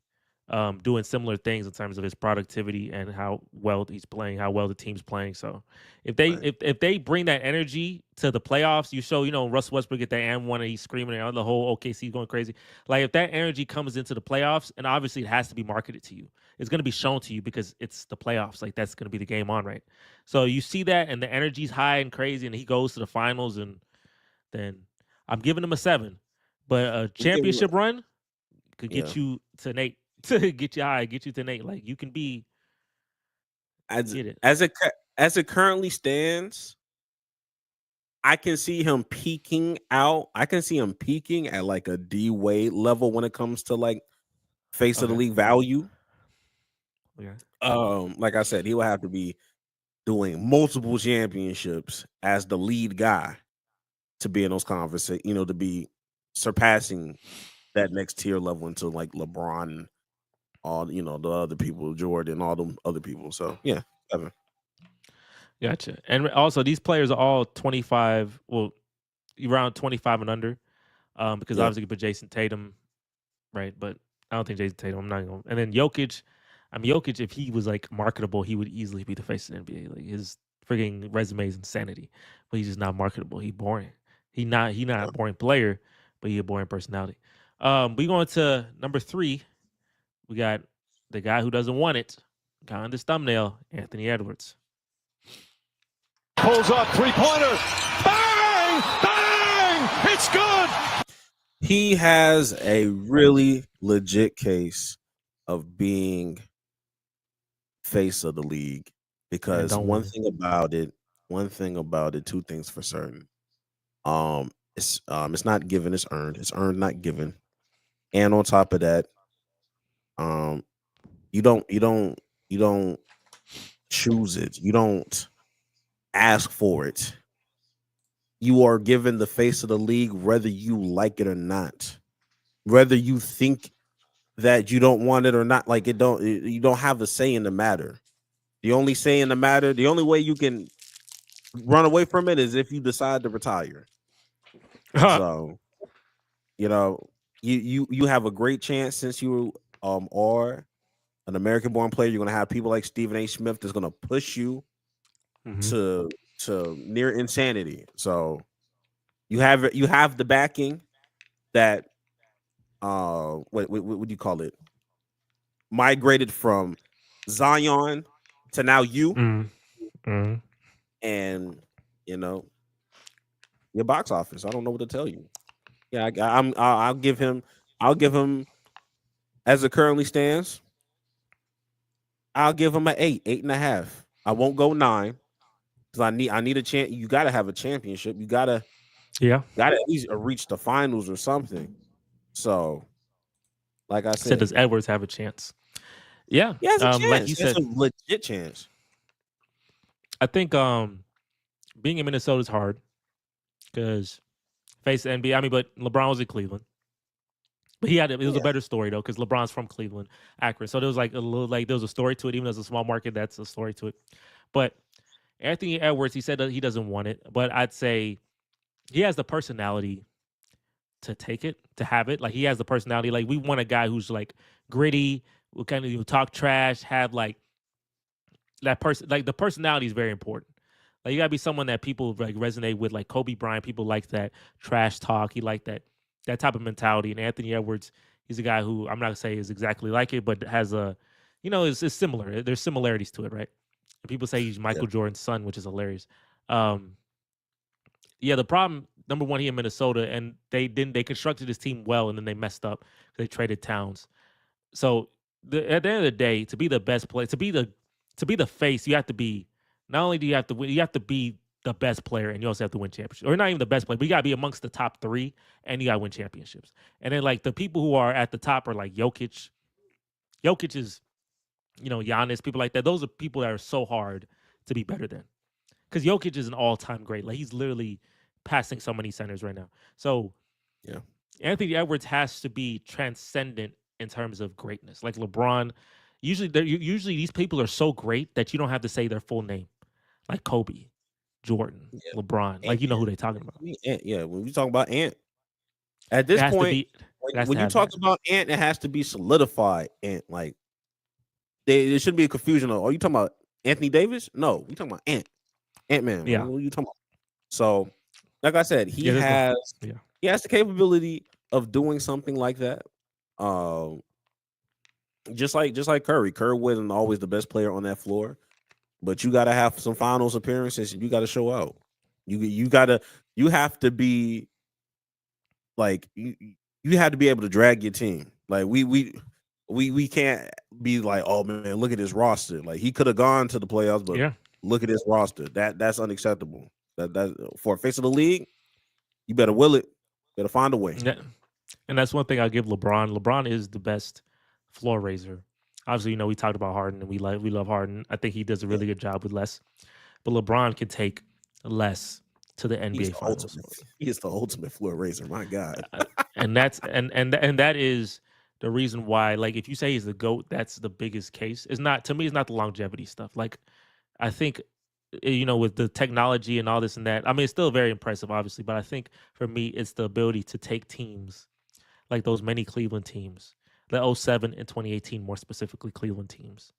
doing similar things in terms of his productivity and how well he's playing, how well the team's playing. So if they Right. if they bring that energy to the playoffs, you show Russell Westbrook get that and one and he's screaming and the whole OKC going crazy. Like if that energy comes into the playoffs, and obviously it has to be marketed to you, it's going to be shown to you because it's the playoffs. Like that's going to be the game on, right? So you see that and the energy's high and crazy, and he goes to the finals, and then I'm giving him a 7. But a championship run could get you to an 8. To get you high, get you to an 8. Like you can be as get it. as it currently stands, I can see him peaking out. I can see him peaking at like a D Wade level when it comes to like face of the Okay. league value. Okay. Like I said, he will have to be doing multiple championships as the lead guy to be in those conversations, to be surpassing that next tier level into like LeBron and all, the other people, Jordan, all them other people. So yeah, Evan. Gotcha. And also, these players are all 25. Well, around 25 and under. Because Yeah. obviously you put Jason Tatum, right? But I don't think Jason Tatum. I'm not going. And then Jokic. I mean, Jokic, if he was like marketable, he would easily be the face of the NBA. Like his freaking resume is insanity, but he's just not marketable. He's boring. He not a boring player, but he a boring personality. We going to number 3. We got the guy who doesn't want it. Guy on this thumbnail, Anthony Edwards. Pulls up, three-pointer. Bang! Bang! It's good! He has a really legit case of being face of the league because don't one win. thing about it, two things for certain. It's not given, it's earned. It's earned, not given. And on top of that, you don't choose it. You don't ask for it. You are given the face of the league whether you like it or not. Whether you think that you don't want it or not, like you don't have the say in the matter. The only say in the matter, the only way you can run away from it is if you decide to retire. So, you have a great chance since you are an American born player. You're gonna have people like Stephen A. Smith that's gonna push you to near insanity. So you have the backing that what do you call it? Migrated from Zion to now you, and your box office. I don't know what to tell you. Yeah, I'll give him as it currently stands. I'll give him an 8.5. I won't go 9 because I need a chance. You got to have a championship. You gotta at least reach the finals or something. So, like I said, does Edwards have a chance? Yeah, he has a chance. like you He has said, a legit chance. I think being in Minnesota is hard because face the NBA. I mean, but LeBron was in Cleveland. But it was a better story though, because LeBron's from Cleveland, Akron. So there was like a little there was a story to it, even though it's a small market, that's a story to it. But Anthony Edwards, he said that he doesn't want it, but I'd say he has the personality to take it, to have it. Like he has the personality. Like we want a guy who's like gritty, who kind of talk trash, have like that person. Like the personality is very important. Like you gotta be someone that people like resonate with, like Kobe Bryant. People like that trash talk. He like that type of mentality. And Anthony Edwards, he's a guy who I'm not gonna say is exactly like it, but has a, it's similar. There's similarities to it, right? And people say he's Michael Jordan's son, which is hilarious. Yeah, the problem, number one, he in Minnesota, and they constructed his team well, and then they messed up. They traded Towns. So at the end of the day, to be the best player, to be the face, you have to be. Not only do you have to win, you have to be the best player, and you also have to win championships. Or not even the best player, but you gotta be amongst the top 3, and you gotta win championships. And then like the people who are at the top are like Jokic. Jokic is, Giannis, people like that. Those are people that are so hard to be better than. Because Jokic is an all-time great. Like he's literally passing so many centers right now. So yeah, Anthony Edwards has to be transcendent in terms of greatness. Like LeBron, usually these people are so great that you don't have to say their full name. Like Kobe, Jordan, LeBron. Like you know who they're talking about. Yeah, when we talk about Ant, at It this has to point, be. when you talk about Ant, it has to be solidified. Ant, like there shouldn't be a confusion. Are you talking about Anthony Davis? No, we talking about Ant-Man. Yeah. What are you talking about? So, like I said, he Yeah, has the capability of doing something like that. Just like Curry. Curry wasn't always the best player on that floor, but you got to have some finals appearances. You got to show out. You have to be like you have to be able to drag your team. Like we can't be like, oh man, look at this roster. Like he could have gone to the playoffs, but look at this roster. That's unacceptable. That for a face of the league, you better will it. Better find a way. Yeah. And that's one thing I'll give LeBron. LeBron is the best floor raiser. Obviously, we talked about Harden and we love Harden. I think he does a really good job with less. But LeBron can take less to the NBA Finals. He is the ultimate floor raiser. My God. And that's and that is the reason why, like, if you say he's the GOAT, that's the biggest case. It's not, to me, it's not the longevity stuff. Like, I think, with the technology and all this and that, I mean, it's still very impressive, obviously, but I think for me, it's the ability to take teams like those many Cleveland teams, the 07 and 2018, more specifically Cleveland teams,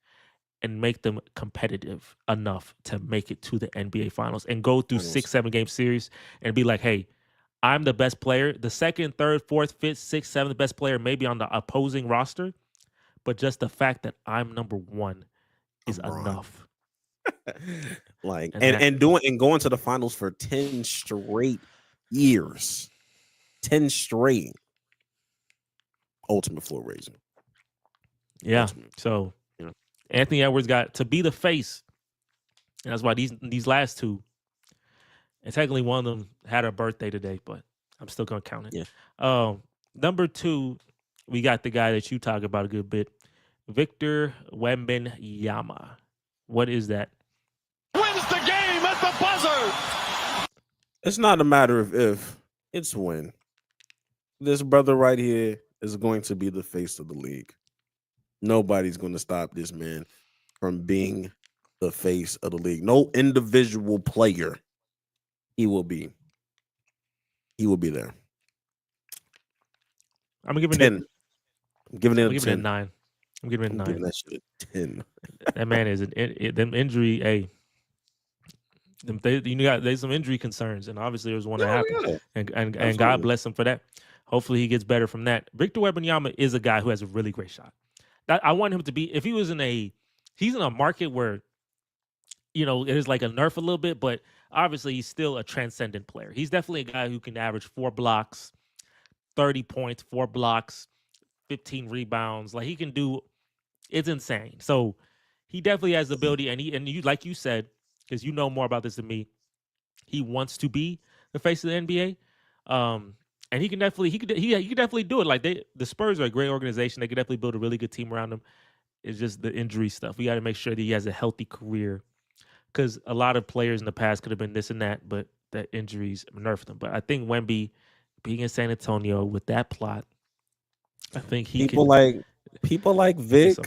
and make them competitive enough to make it to the NBA Finals and go through 6-7 game series and be like, hey, I'm the best player. The second, third, fourth, fifth, sixth, seventh best player maybe on the opposing roster, but just the fact that I'm number one is enough. Like and going to the finals for 10 straight years. 10 straight. Ultimate floor raiser. Yeah. So Anthony Edwards got to be the face. And that's why these last two, and technically one of them had a birthday today, but I'm still gonna count it. Yeah. Number 2, we got the guy that you talk about a good bit, Victor Wembanyama. What is that? Wins the game at the buzzer. It's not a matter of if, it's when. This brother right here is going to be the face of the league. Nobody's going to stop this man from being the face of the league. No individual player. He will be there. I'm giving 10. it. I'm giving it a 10. 9. I'm giving it 9. Giving that shit a 10. That man is them injury. Hey, there's some injury concerns, and obviously there was one that happened, and God bless him for that. Hopefully he gets better from that. Victor Wembanyama is a guy who has a really great shot. I want him to be, if he was he's in a market where, it is like a nerf a little bit, but obviously he's still a transcendent player. He's definitely a guy who can average 4 blocks, 30 points, 4 blocks, 15 rebounds. Like, he can do, it's insane. So he definitely has the ability, and you, like you said, because you know more about this than me, he wants to be the face of the NBA. And he can definitely do it. Like, the Spurs are a great organization. They could definitely build a really good team around him. It's just the injury stuff. We got to make sure that he has a healthy career, because a lot of players in the past could have been this and that, but that injuries nerfed them. But I think Wemby being in San Antonio with that plot, I think people like Vic,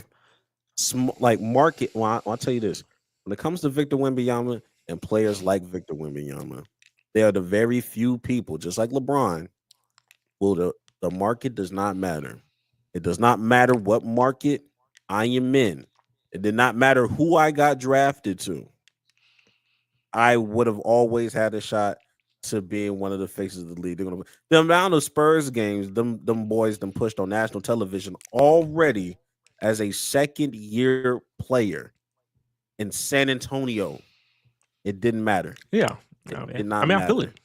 like market. Well, I'll tell you this: when it comes to Victor Wembanyama and players like Victor Wembanyama, they are the very few people, just like LeBron. Well, the market does not matter. It does not matter what market I am in. It did not matter who I got drafted to. I would have always had a shot to being one of the faces of the league. The amount of Spurs games them boys pushed on national television already as a second-year player in San Antonio, it didn't matter. Yeah. I feel it.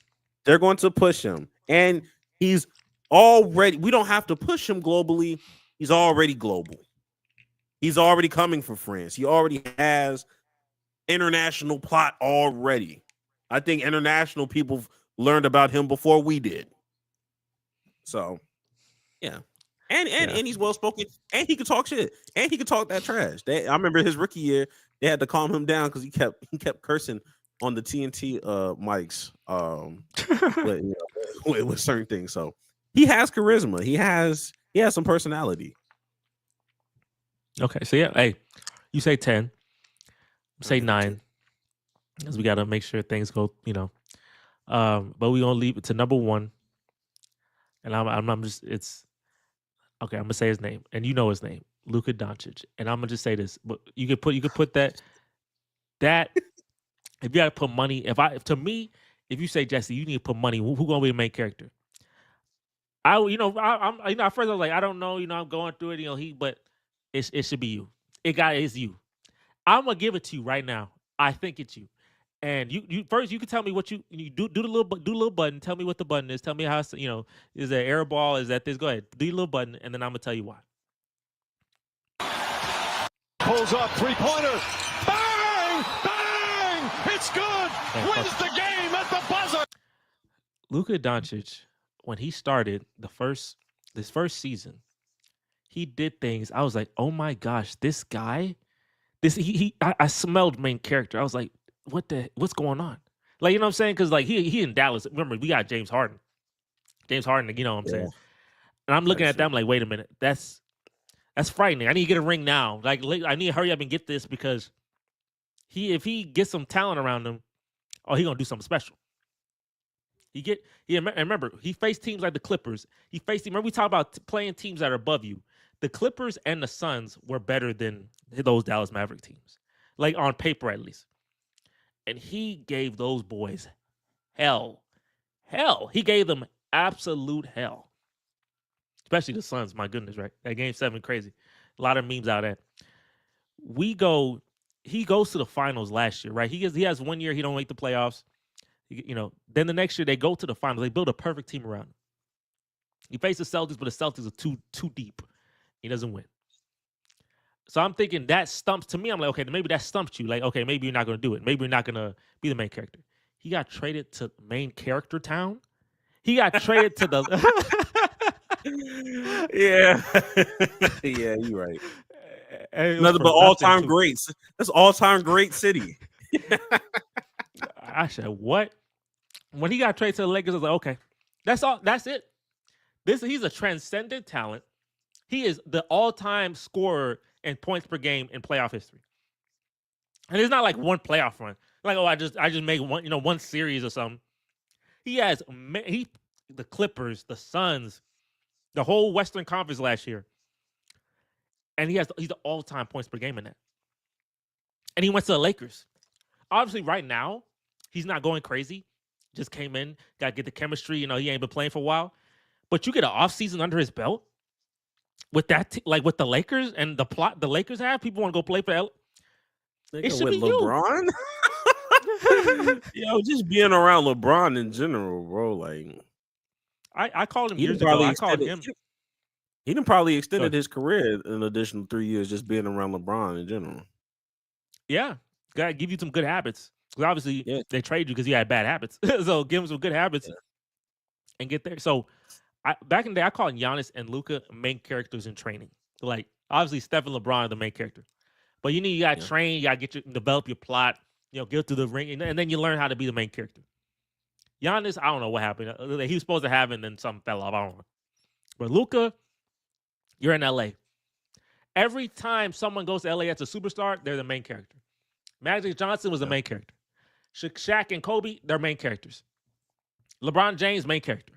They're going to push him. And he's already, we don't have to push him globally. He's already global. He's already coming for France. He already has international plot already. I think international people learned about him before we did. So, yeah. And he's well spoken, and he could talk shit, and he could talk that trash. I remember his rookie year, they had to calm him down because he kept cursing on the TNT mics, with certain things. So he has charisma. He has some personality. Okay, so yeah, hey, you say 10, say 9, because we got to make sure things go, but we gonna leave it to number 1, and I'm just, it's okay. I'm gonna say his name, and you know his name, Luka Doncic, and I'm gonna just say this, but you could put that if you got to put money, if you say, Jesse, you need to put money, who gonna be the main character? I'm at first I was like, I don't know, I'm going through it, but it should be you. It's you. I'm gonna give it to you right now. I think it's you. And you first, you can tell me what you do the little button. Tell me what the button is. Tell me how it's, is that air ball? Is that this? Go ahead, do your little button, and then I'm gonna tell you why. Pulls up 3-pointer. Bang! Bang! It's It's good. Wins the game at the buzzer. Luka Doncic, when he started this first season, he did things. I was like, oh my gosh, this guy, I smelled main character. I was like, what's going on? Like, you know what I'm saying? Because like he in Dallas. Remember, we got James Harden. James Harden, you know what I'm saying? And I'm looking at that, I'm like, wait a minute, that's frightening. I need to get a ring now. Like, I need to hurry up and get this because if he gets some talent around him, oh, he gonna do something special. And remember, he faced teams like the Clippers. Remember we talked about playing teams that are above you. The Clippers and the Suns were better than those Dallas Maverick teams, like on paper at least. And he gave those boys hell. He gave them absolute hell. Especially the Suns, my goodness, right? That game 7, crazy. A lot of memes out of that. He goes to the finals last year, right? He has 1 year, he don't make the playoffs. Then the next year they go to the finals. They build a perfect team around him. He faces the Celtics, but the Celtics are too deep. He doesn't win. So I'm thinking that stumps to me. I'm like, okay, maybe that stumps you. Like, okay, maybe you're not going to do it. Maybe you're not going to be the main character. He got traded to main character town. He got traded to the. Yeah, you're right. Nothing but all-time greats. That's all-time great city. I said, what? When he got traded to the Lakers, I was like, okay, that's all. That's it. He's a transcendent talent. He is the all-time scorer in points per game in playoff history. And it's not like one playoff run. Like, oh, I just made one series or something. He has the Clippers, the Suns, the whole Western Conference last year. And he's the all-time points per game in that. And he went to the Lakers. Obviously, right now, he's not going crazy. Just came in, got to get the chemistry. He ain't been playing for a while. But you get an offseason under his belt with that, with the Lakers and the plot the Lakers have. People want to go play for it should be LeBron. Just being around LeBron in general, bro. Like, I called him years ago. I called him. He done probably extended his career an additional 3 years just being around LeBron in general. Yeah, gotta give you some good habits. Because obviously they trade you because you had bad habits. So give him some good habits and get there. So back in the day, I called Giannis and Luka main characters in training. Like, obviously, Steph and LeBron are the main character. But you got to train, you got to develop your plot, get through the ring, and then you learn how to be the main character. Giannis, I don't know what happened. He was supposed to have it, and then something fell off. I don't know. But Luka, you're in LA. Every time someone goes to LA that's a superstar, they're the main character. Magic Johnson was the main character. Shaq and Kobe, they're main characters. LeBron James, main character.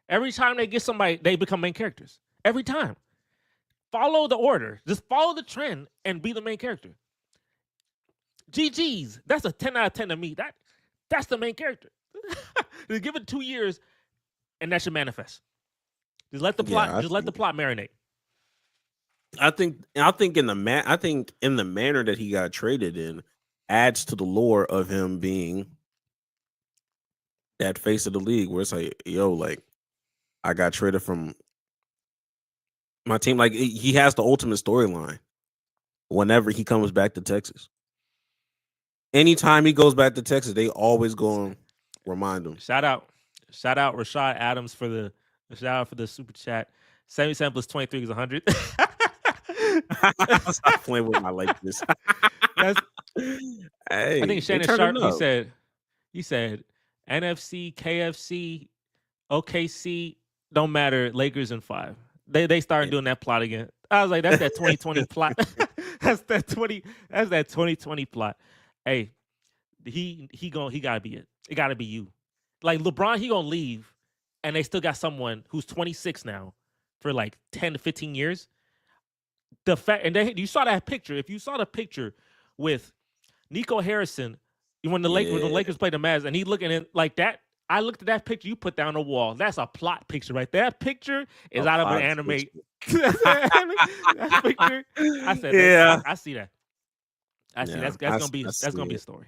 Every time they get somebody, they become main characters. Every time. Follow the order. Just follow the trend and be the main character. GG's. That's a 10 out of 10 to me. That's the main character. Just give it 2 years, and that should manifest. Just let the plot. Let the plot marinate. I think in the manner that he got traded in adds to the lore of him being that face of the league, where it's like, I got traded from my team. Like, he has the ultimate storyline whenever he comes back to Texas. Anytime he goes back to Texas, they always go and remind him. Shout out Rashad Adams for the super chat. 77 plus 23 is 100. Stop playing with my likeness. I think Shannon Sharp, he said NFC, KFC, OKC, don't matter, Lakers in 5. They started doing that plot again. I was like, that's that 2020 plot. That's that 2020 plot. Hey, he gotta be it. It gotta be you. Like LeBron, he gonna leave, and they still got someone who's 26 now for like 10 to 15 years. The fact, and you saw that picture. If you saw the picture with Nico Harrison when the Lakers played the Mavs, and he looking in like that. I looked at that picture you put down on the wall. That's a plot picture right there. That picture is out of an anime. That picture. I said, yeah, I see that. I see that's gonna be a story.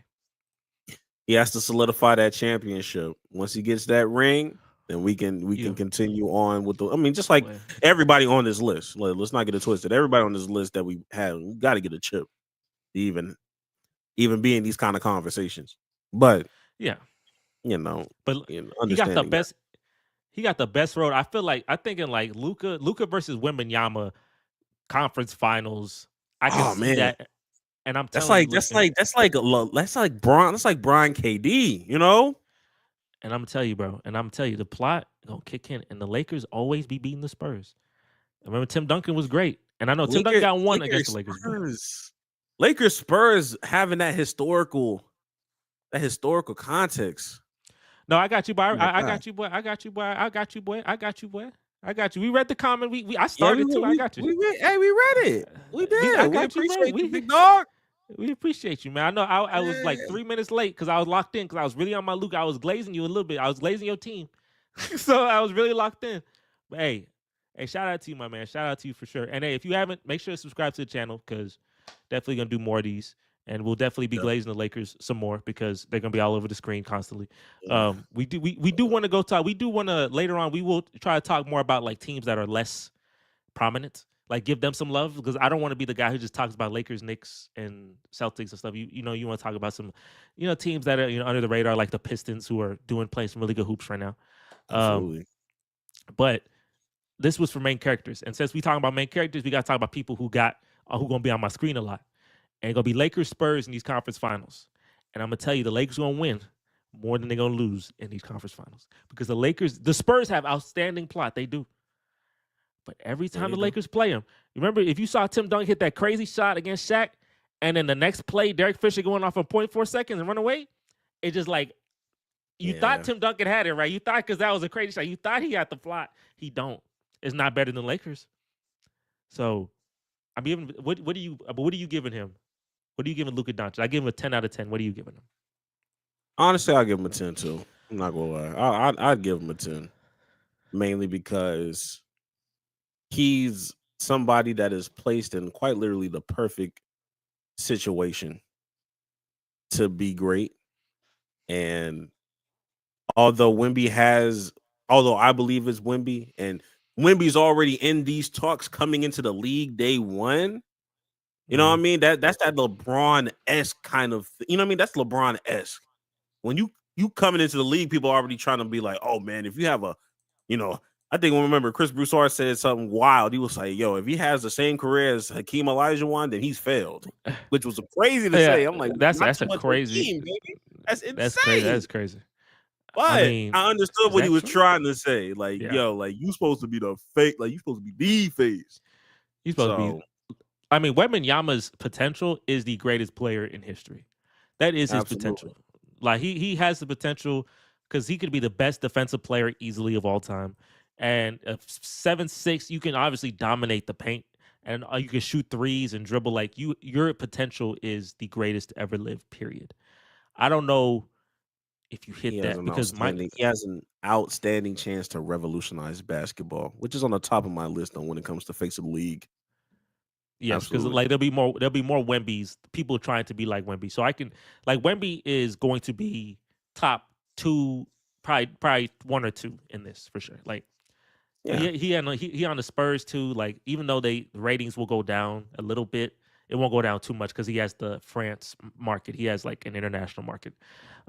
He has to solidify that championship. Once he gets that ring, then we can continue on with the. I mean, just like everybody on this list. Let's not get it twisted. Everybody on this list that we have, we got to get a chip, to even be in these kind of conversations. But Yeah, you know, but he got the understanding that. best. He got the best road. I feel like I think in like Luca versus Wembanyama conference finals. I can Oh see man, that, and I'm that's telling you, like look, that's like that's like Brian KD. You know. and I'm gonna tell you, bro, and I'm gonna tell you, the plot gonna kick in, and the Lakers always be beating the Spurs. Remember, Tim Duncan was great, and I know Tim Duncan got one against the Lakers. Lakers Spurs having that historical context. No, I got you, boy. Oh my I God. got you, boy. I got you, boy. I got you, boy. I got you, boy. I got you. We read the comment. I Yeah, started too. I got you. we read it. We I did. We got you, bro. appreciate you, big dog. We appreciate you, man. I know I was like Yeah. 3 minutes late because I was locked in because I was really on my Luke. I was glazing you a little bit. I was glazing your team, so I was really locked in. But hey, shout out to you, my man. Shout out to you for sure. And hey, if you haven't, make sure to subscribe to the channel because definitely gonna do more of these, and we'll definitely be glazing the Lakers some more because they're gonna be all over the screen constantly. Yeah. We do want to go talk. We do want to later on. We will try to talk more about like teams that are less prominent, like give them some love because I don't want to be the guy who just talks about Lakers, Knicks, and Celtics and stuff. You know, you want to talk about some, teams that are under the radar, like the Pistons, who are playing some really good hoops right now. Absolutely. But this was for main characters, and since we talking about main characters, we got to talk about people who gonna be on my screen a lot, and gonna be Lakers, Spurs in these conference finals. And I'm gonna tell you, the Lakers gonna win more than they're gonna lose in these conference finals because the Spurs have outstanding plot. They do. But every time the Lakers play him, remember if you saw Tim Duncan hit that crazy shot against Shaq, and then the next play, Derek Fisher going off in 0.4 seconds and run away, it's just like you thought Tim Duncan had it, right? You thought because that was a crazy shot. You thought he had the plot. He don't. It's not better than Lakers. So I'm giving. What are you giving him? What are you giving Luka Doncic? I give him a 10 out of 10. What are you giving him? Honestly, I'll give him a 10 too. I'm not gonna lie. I'd give him a 10. Mainly because he's somebody that is placed in quite literally the perfect situation to be great. And although I believe it's Wemby, and Wemby's already in these talks coming into the league day one. You know what I mean? That's that LeBron-esque kind of, you know what I mean? That's LeBron-esque. When you coming into the league, people are already trying to be like, oh man, if you have I think I remember Chris Broussard said something wild. He was like, yo, if he has the same career as Hakeem Olajuwon, then he's failed. Which was crazy to say. I'm like, that's a crazy. Hakeem, baby. That's insane. That's crazy. That's crazy. But I understood what he was trying to say. Like, yo, like you supposed to be the fake, like you supposed to be the face. He's supposed to be. I mean, Wembanyama's potential is the greatest player in history. That is his potential. Like he has the potential because he could be the best defensive player easily of all time. And 7'6", you can obviously dominate the paint, and you can shoot threes and dribble. Like your potential is the greatest to ever live. Period. I don't know if you hit that because he has an outstanding chance to revolutionize basketball, which is on the top of my list on when it comes to face of the league. Yes, because like there'll be more Wembys, people trying to be like Wemby. So I can like Wemby is going to be top 2, probably 1 or 2 in this for sure. Like he on the Spurs too. Like even though the ratings will go down a little bit, it won't go down too much because he has the France market. He has like an international market.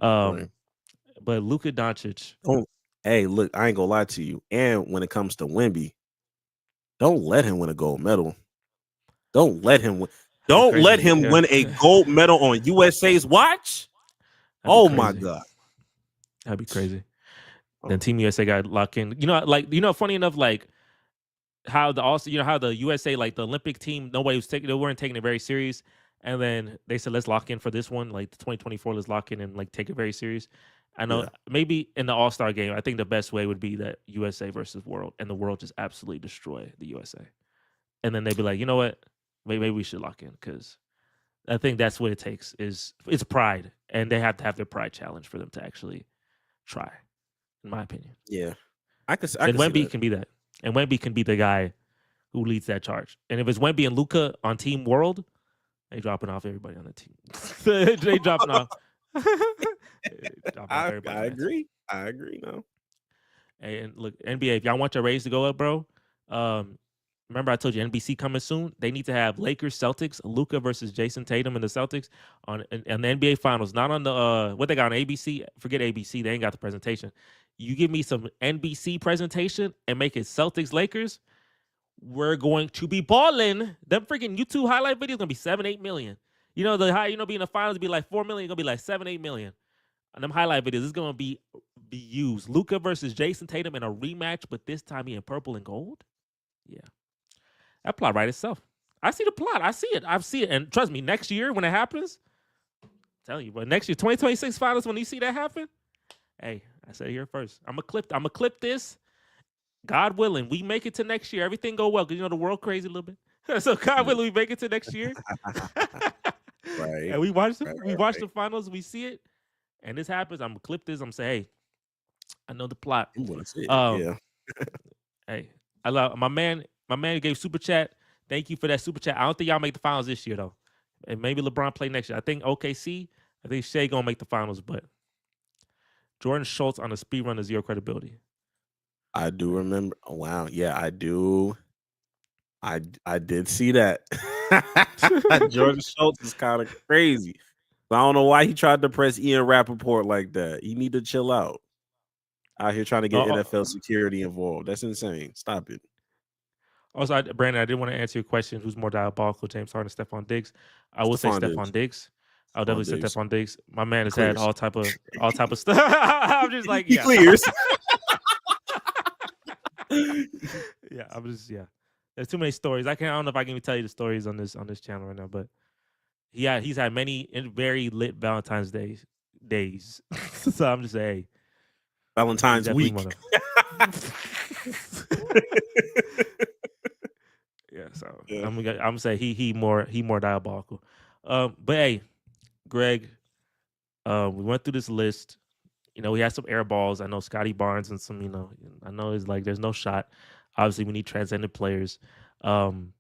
But Luka Doncic. Hey, look, I ain't gonna lie to you. And when it comes to Wemby, don't let him win a gold medal. Don't let him win. Don't let him win a gold medal on USA's watch. Oh my God, that'd be crazy. Then Team USA got locked in. Funny enough, like how how the USA, like the Olympic team, they weren't taking it very serious, and then they said let's lock in for this one, like the 2024, let's lock in and like take it very serious. I know maybe in the All-Star game, I think the best way would be that USA versus world, and the world just absolutely destroy the USA, and then they'd be like, you know what? Maybe we should lock in because I think that's what it takes. It's pride, and they have to have their pride challenge for them to actually try. In my opinion, I can. And Wemby can be that, and Wemby can be the guy who leads that charge. And if it's Wemby and Luka on Team World, they dropping off everybody on the team. they dropping off. I agree. I agree. No. And look, NBA, if y'all want your raise to go up, bro, remember I told you NBC coming soon. They need to have Lakers Celtics, Luka versus Jason Tatum and the Celtics on the NBA Finals, not on the what they got on ABC. Forget ABC, they ain't got the presentation. You give me some NBC presentation and make it Celtics Lakers. We're going to be balling. Them freaking YouTube highlight videos gonna be 7-8 million. You know the high, being in the finals be like 4 million, gonna be like 7-8 million. And them highlight videos is gonna be used. Luka versus Jason Tatum in a rematch, but this time he in purple and gold. Yeah, that plot right itself. I see the plot. I see it. And trust me, next year when it happens, I'm telling you, but next year 2026 finals when you see that happen, hey, I said it here first. I'm gonna clip this. God willing, we make it to next year. Everything go well because the world crazy a little bit. So God willing, we make it to next year. Right. And we watch Right. the finals. We see it, and this happens. I'm gonna clip this. I'm gonna say, hey, I know the plot. I'm gonna say it. Yeah. Hey, I love my man. My man gave super chat. Thank you for that super chat. I don't think y'all make the finals this year though, and maybe LeBron play next year. I think OKC. I think Shea gonna make the finals, but Jordan Schultz on a speed run is zero credibility. I do remember. Oh, wow. Yeah, I do. I did see that. Jordan Schultz is kind of crazy. I don't know why he tried to press Ian Rappaport like that. You need to chill out. Out here trying to get NFL security involved. That's insane. Stop it. Also, Brandon, I did want to answer your question. Who's more diabolical, James Harden or Stephon Diggs? I would say Stephon Diggs. I would definitely say Stephon Diggs. My man has had all type of stuff. I'm just like, yeah. He clears. Yeah, there's too many stories. I don't know if I can even tell you the stories on this channel right now, but he's had many very lit Valentine's days. So I'm just saying, hey, Valentine's week. Yeah, so yeah. I'm gonna say he more diabolical. But hey, Greg, we went through this list. We had some air balls. I know Scotty Barnes and some, I know it's like there's no shot. Obviously, we need transcendent players. I'm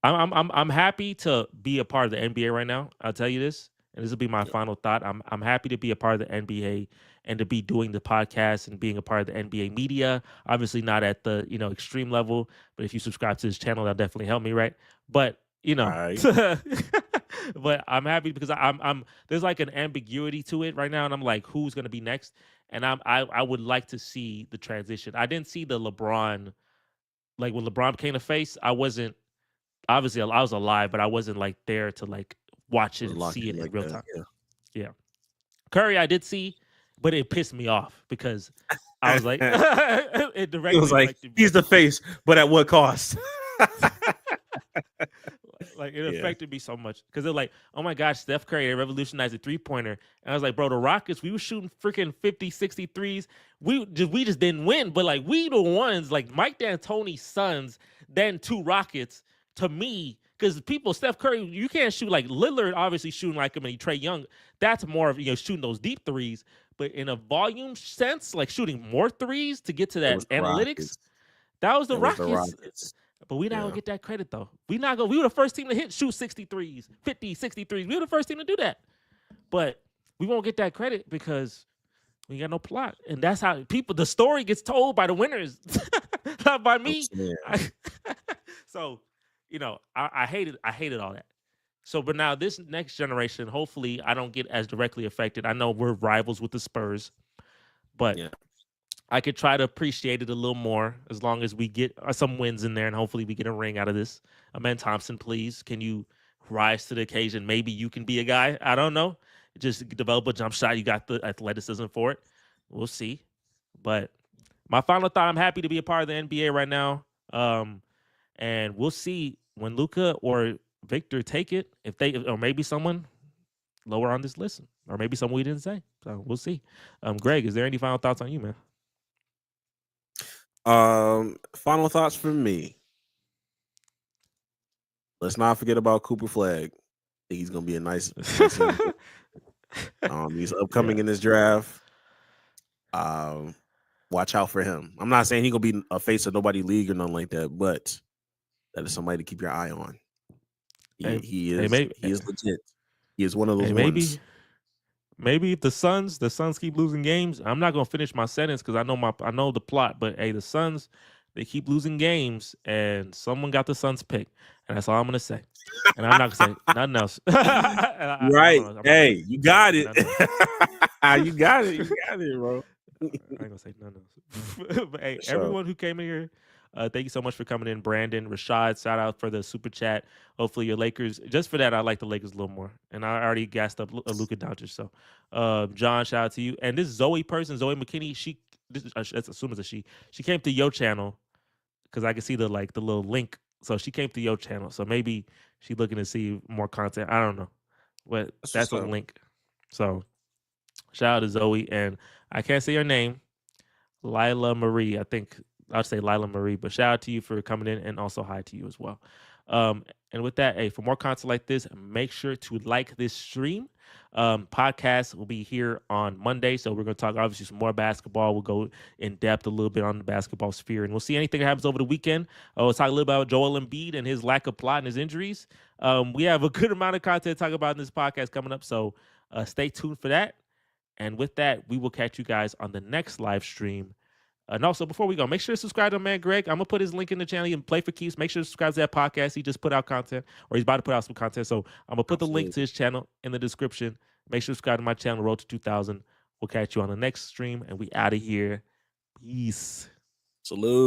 happy to be a part of the NBA right now. I'll tell you this, and this will be my final thought. I'm happy to be a part of the NBA and to be doing the podcast and being a part of the NBA media. Obviously, not at the extreme level, but if you subscribe to this channel, that'll definitely help me, right? But right. But I'm happy because I'm there's like an ambiguity to it right now, and I'm like, who's gonna be next? And I would like to see the transition. I didn't see the LeBron, like when LeBron became a face. I wasn't obviously I was alive, but I wasn't like there to like watch it and see it in real time. Yeah. Curry, I did see, but it pissed me off because I was like, it was like he's the face, but at what cost? Like it affected me so much because they're like, oh my gosh, Steph Curry, they revolutionized the 3-pointer. And I was like, bro, the Rockets, we were shooting freaking 50, 60 threes. We just didn't win, but like we the ones, like Mike D'Antoni's sons, then 2 Rockets to me, because Steph Curry, you can't shoot like Lillard, obviously shooting like him and Trae Young. That's more of shooting those deep threes, but in a volume sense, like shooting more threes to get to that analytics. That was the Rockets. But we not gonna get that credit though. We were the first team to shoot 63s, 50, 63s. We were the first team to do that. But we won't get that credit because we got no plot. And that's how the story gets told by the winners. Not by me. So, I hated all that. So, but now this next generation, hopefully I don't get as directly affected. I know we're rivals with the Spurs, but I could try to appreciate it a little more as long as we get some wins in there, and hopefully we get a ring out of this. Amen Thompson, please, can you rise to the occasion? Maybe you can be a guy. I don't know. Just develop a jump shot. You got the athleticism for it. We'll see. But my final thought, I'm happy to be a part of the NBA right now. And we'll see when Luka or Victor take it, or maybe someone lower on this list, or maybe someone we didn't say. So we'll see. Greg, is there any final thoughts on you, man? Final thoughts from me. Let's not forget about Cooper Flag. I think he's gonna be a nice he's upcoming in this draft. Watch out for him. I'm not saying he's gonna be a face of nobody league or nothing like that, but that is somebody to keep your eye on. He is legit. He is one of those ones. Maybe if the Suns keep losing games, I'm not gonna finish my sentence because I know the plot. But hey, the Suns, They keep losing games, and someone got the Suns pick, and that's all I'm gonna say. And I'm not gonna say nothing else. Right. Hey, you got it. You got it. You got it, bro. I ain't gonna say nothing else. But hey, Sure. everyone who came in here, thank you so much for coming in. Brandon, Rashad, shout out for the super chat. Hopefully your Lakers. Just for that, I like the Lakers a little more. And I already gassed up Luka Doncic. So, John, shout out to you. And this Zoe person, Zoe McKinney, let's assume it's a she. She came to your channel because I can see the little link. So she came to your channel. So maybe she's looking to see more content. I don't know, but that's a link. So shout out to Zoe, and I can't say your name, Lila Marie. I think I'll say Lila Marie, but shout out to you for coming in, and also hi to you as well. And with that, hey, for more content like this, make sure to like this stream. Podcast will be here on Monday, so we're going to talk obviously some more basketball. We'll go in depth a little bit on the basketball sphere, and we'll see anything that happens over the weekend. We'll talk a little about Joel Embiid and his lack of plot and his injuries. We have a good amount of content to talk about in this podcast coming up, so stay tuned for that. And with that, we will catch you guys on the next live stream. And also, before we go, make sure to subscribe to my man Greg. I'm going to put his link in the channel. You can Play for Keeps. Make sure to subscribe to that podcast. He just put out content, or he's about to put out some content. So I'm going to put the link to his channel in the description. Make sure to subscribe to my channel, Road to 2000. We'll catch you on the next stream, and we out of here. Peace. Salute.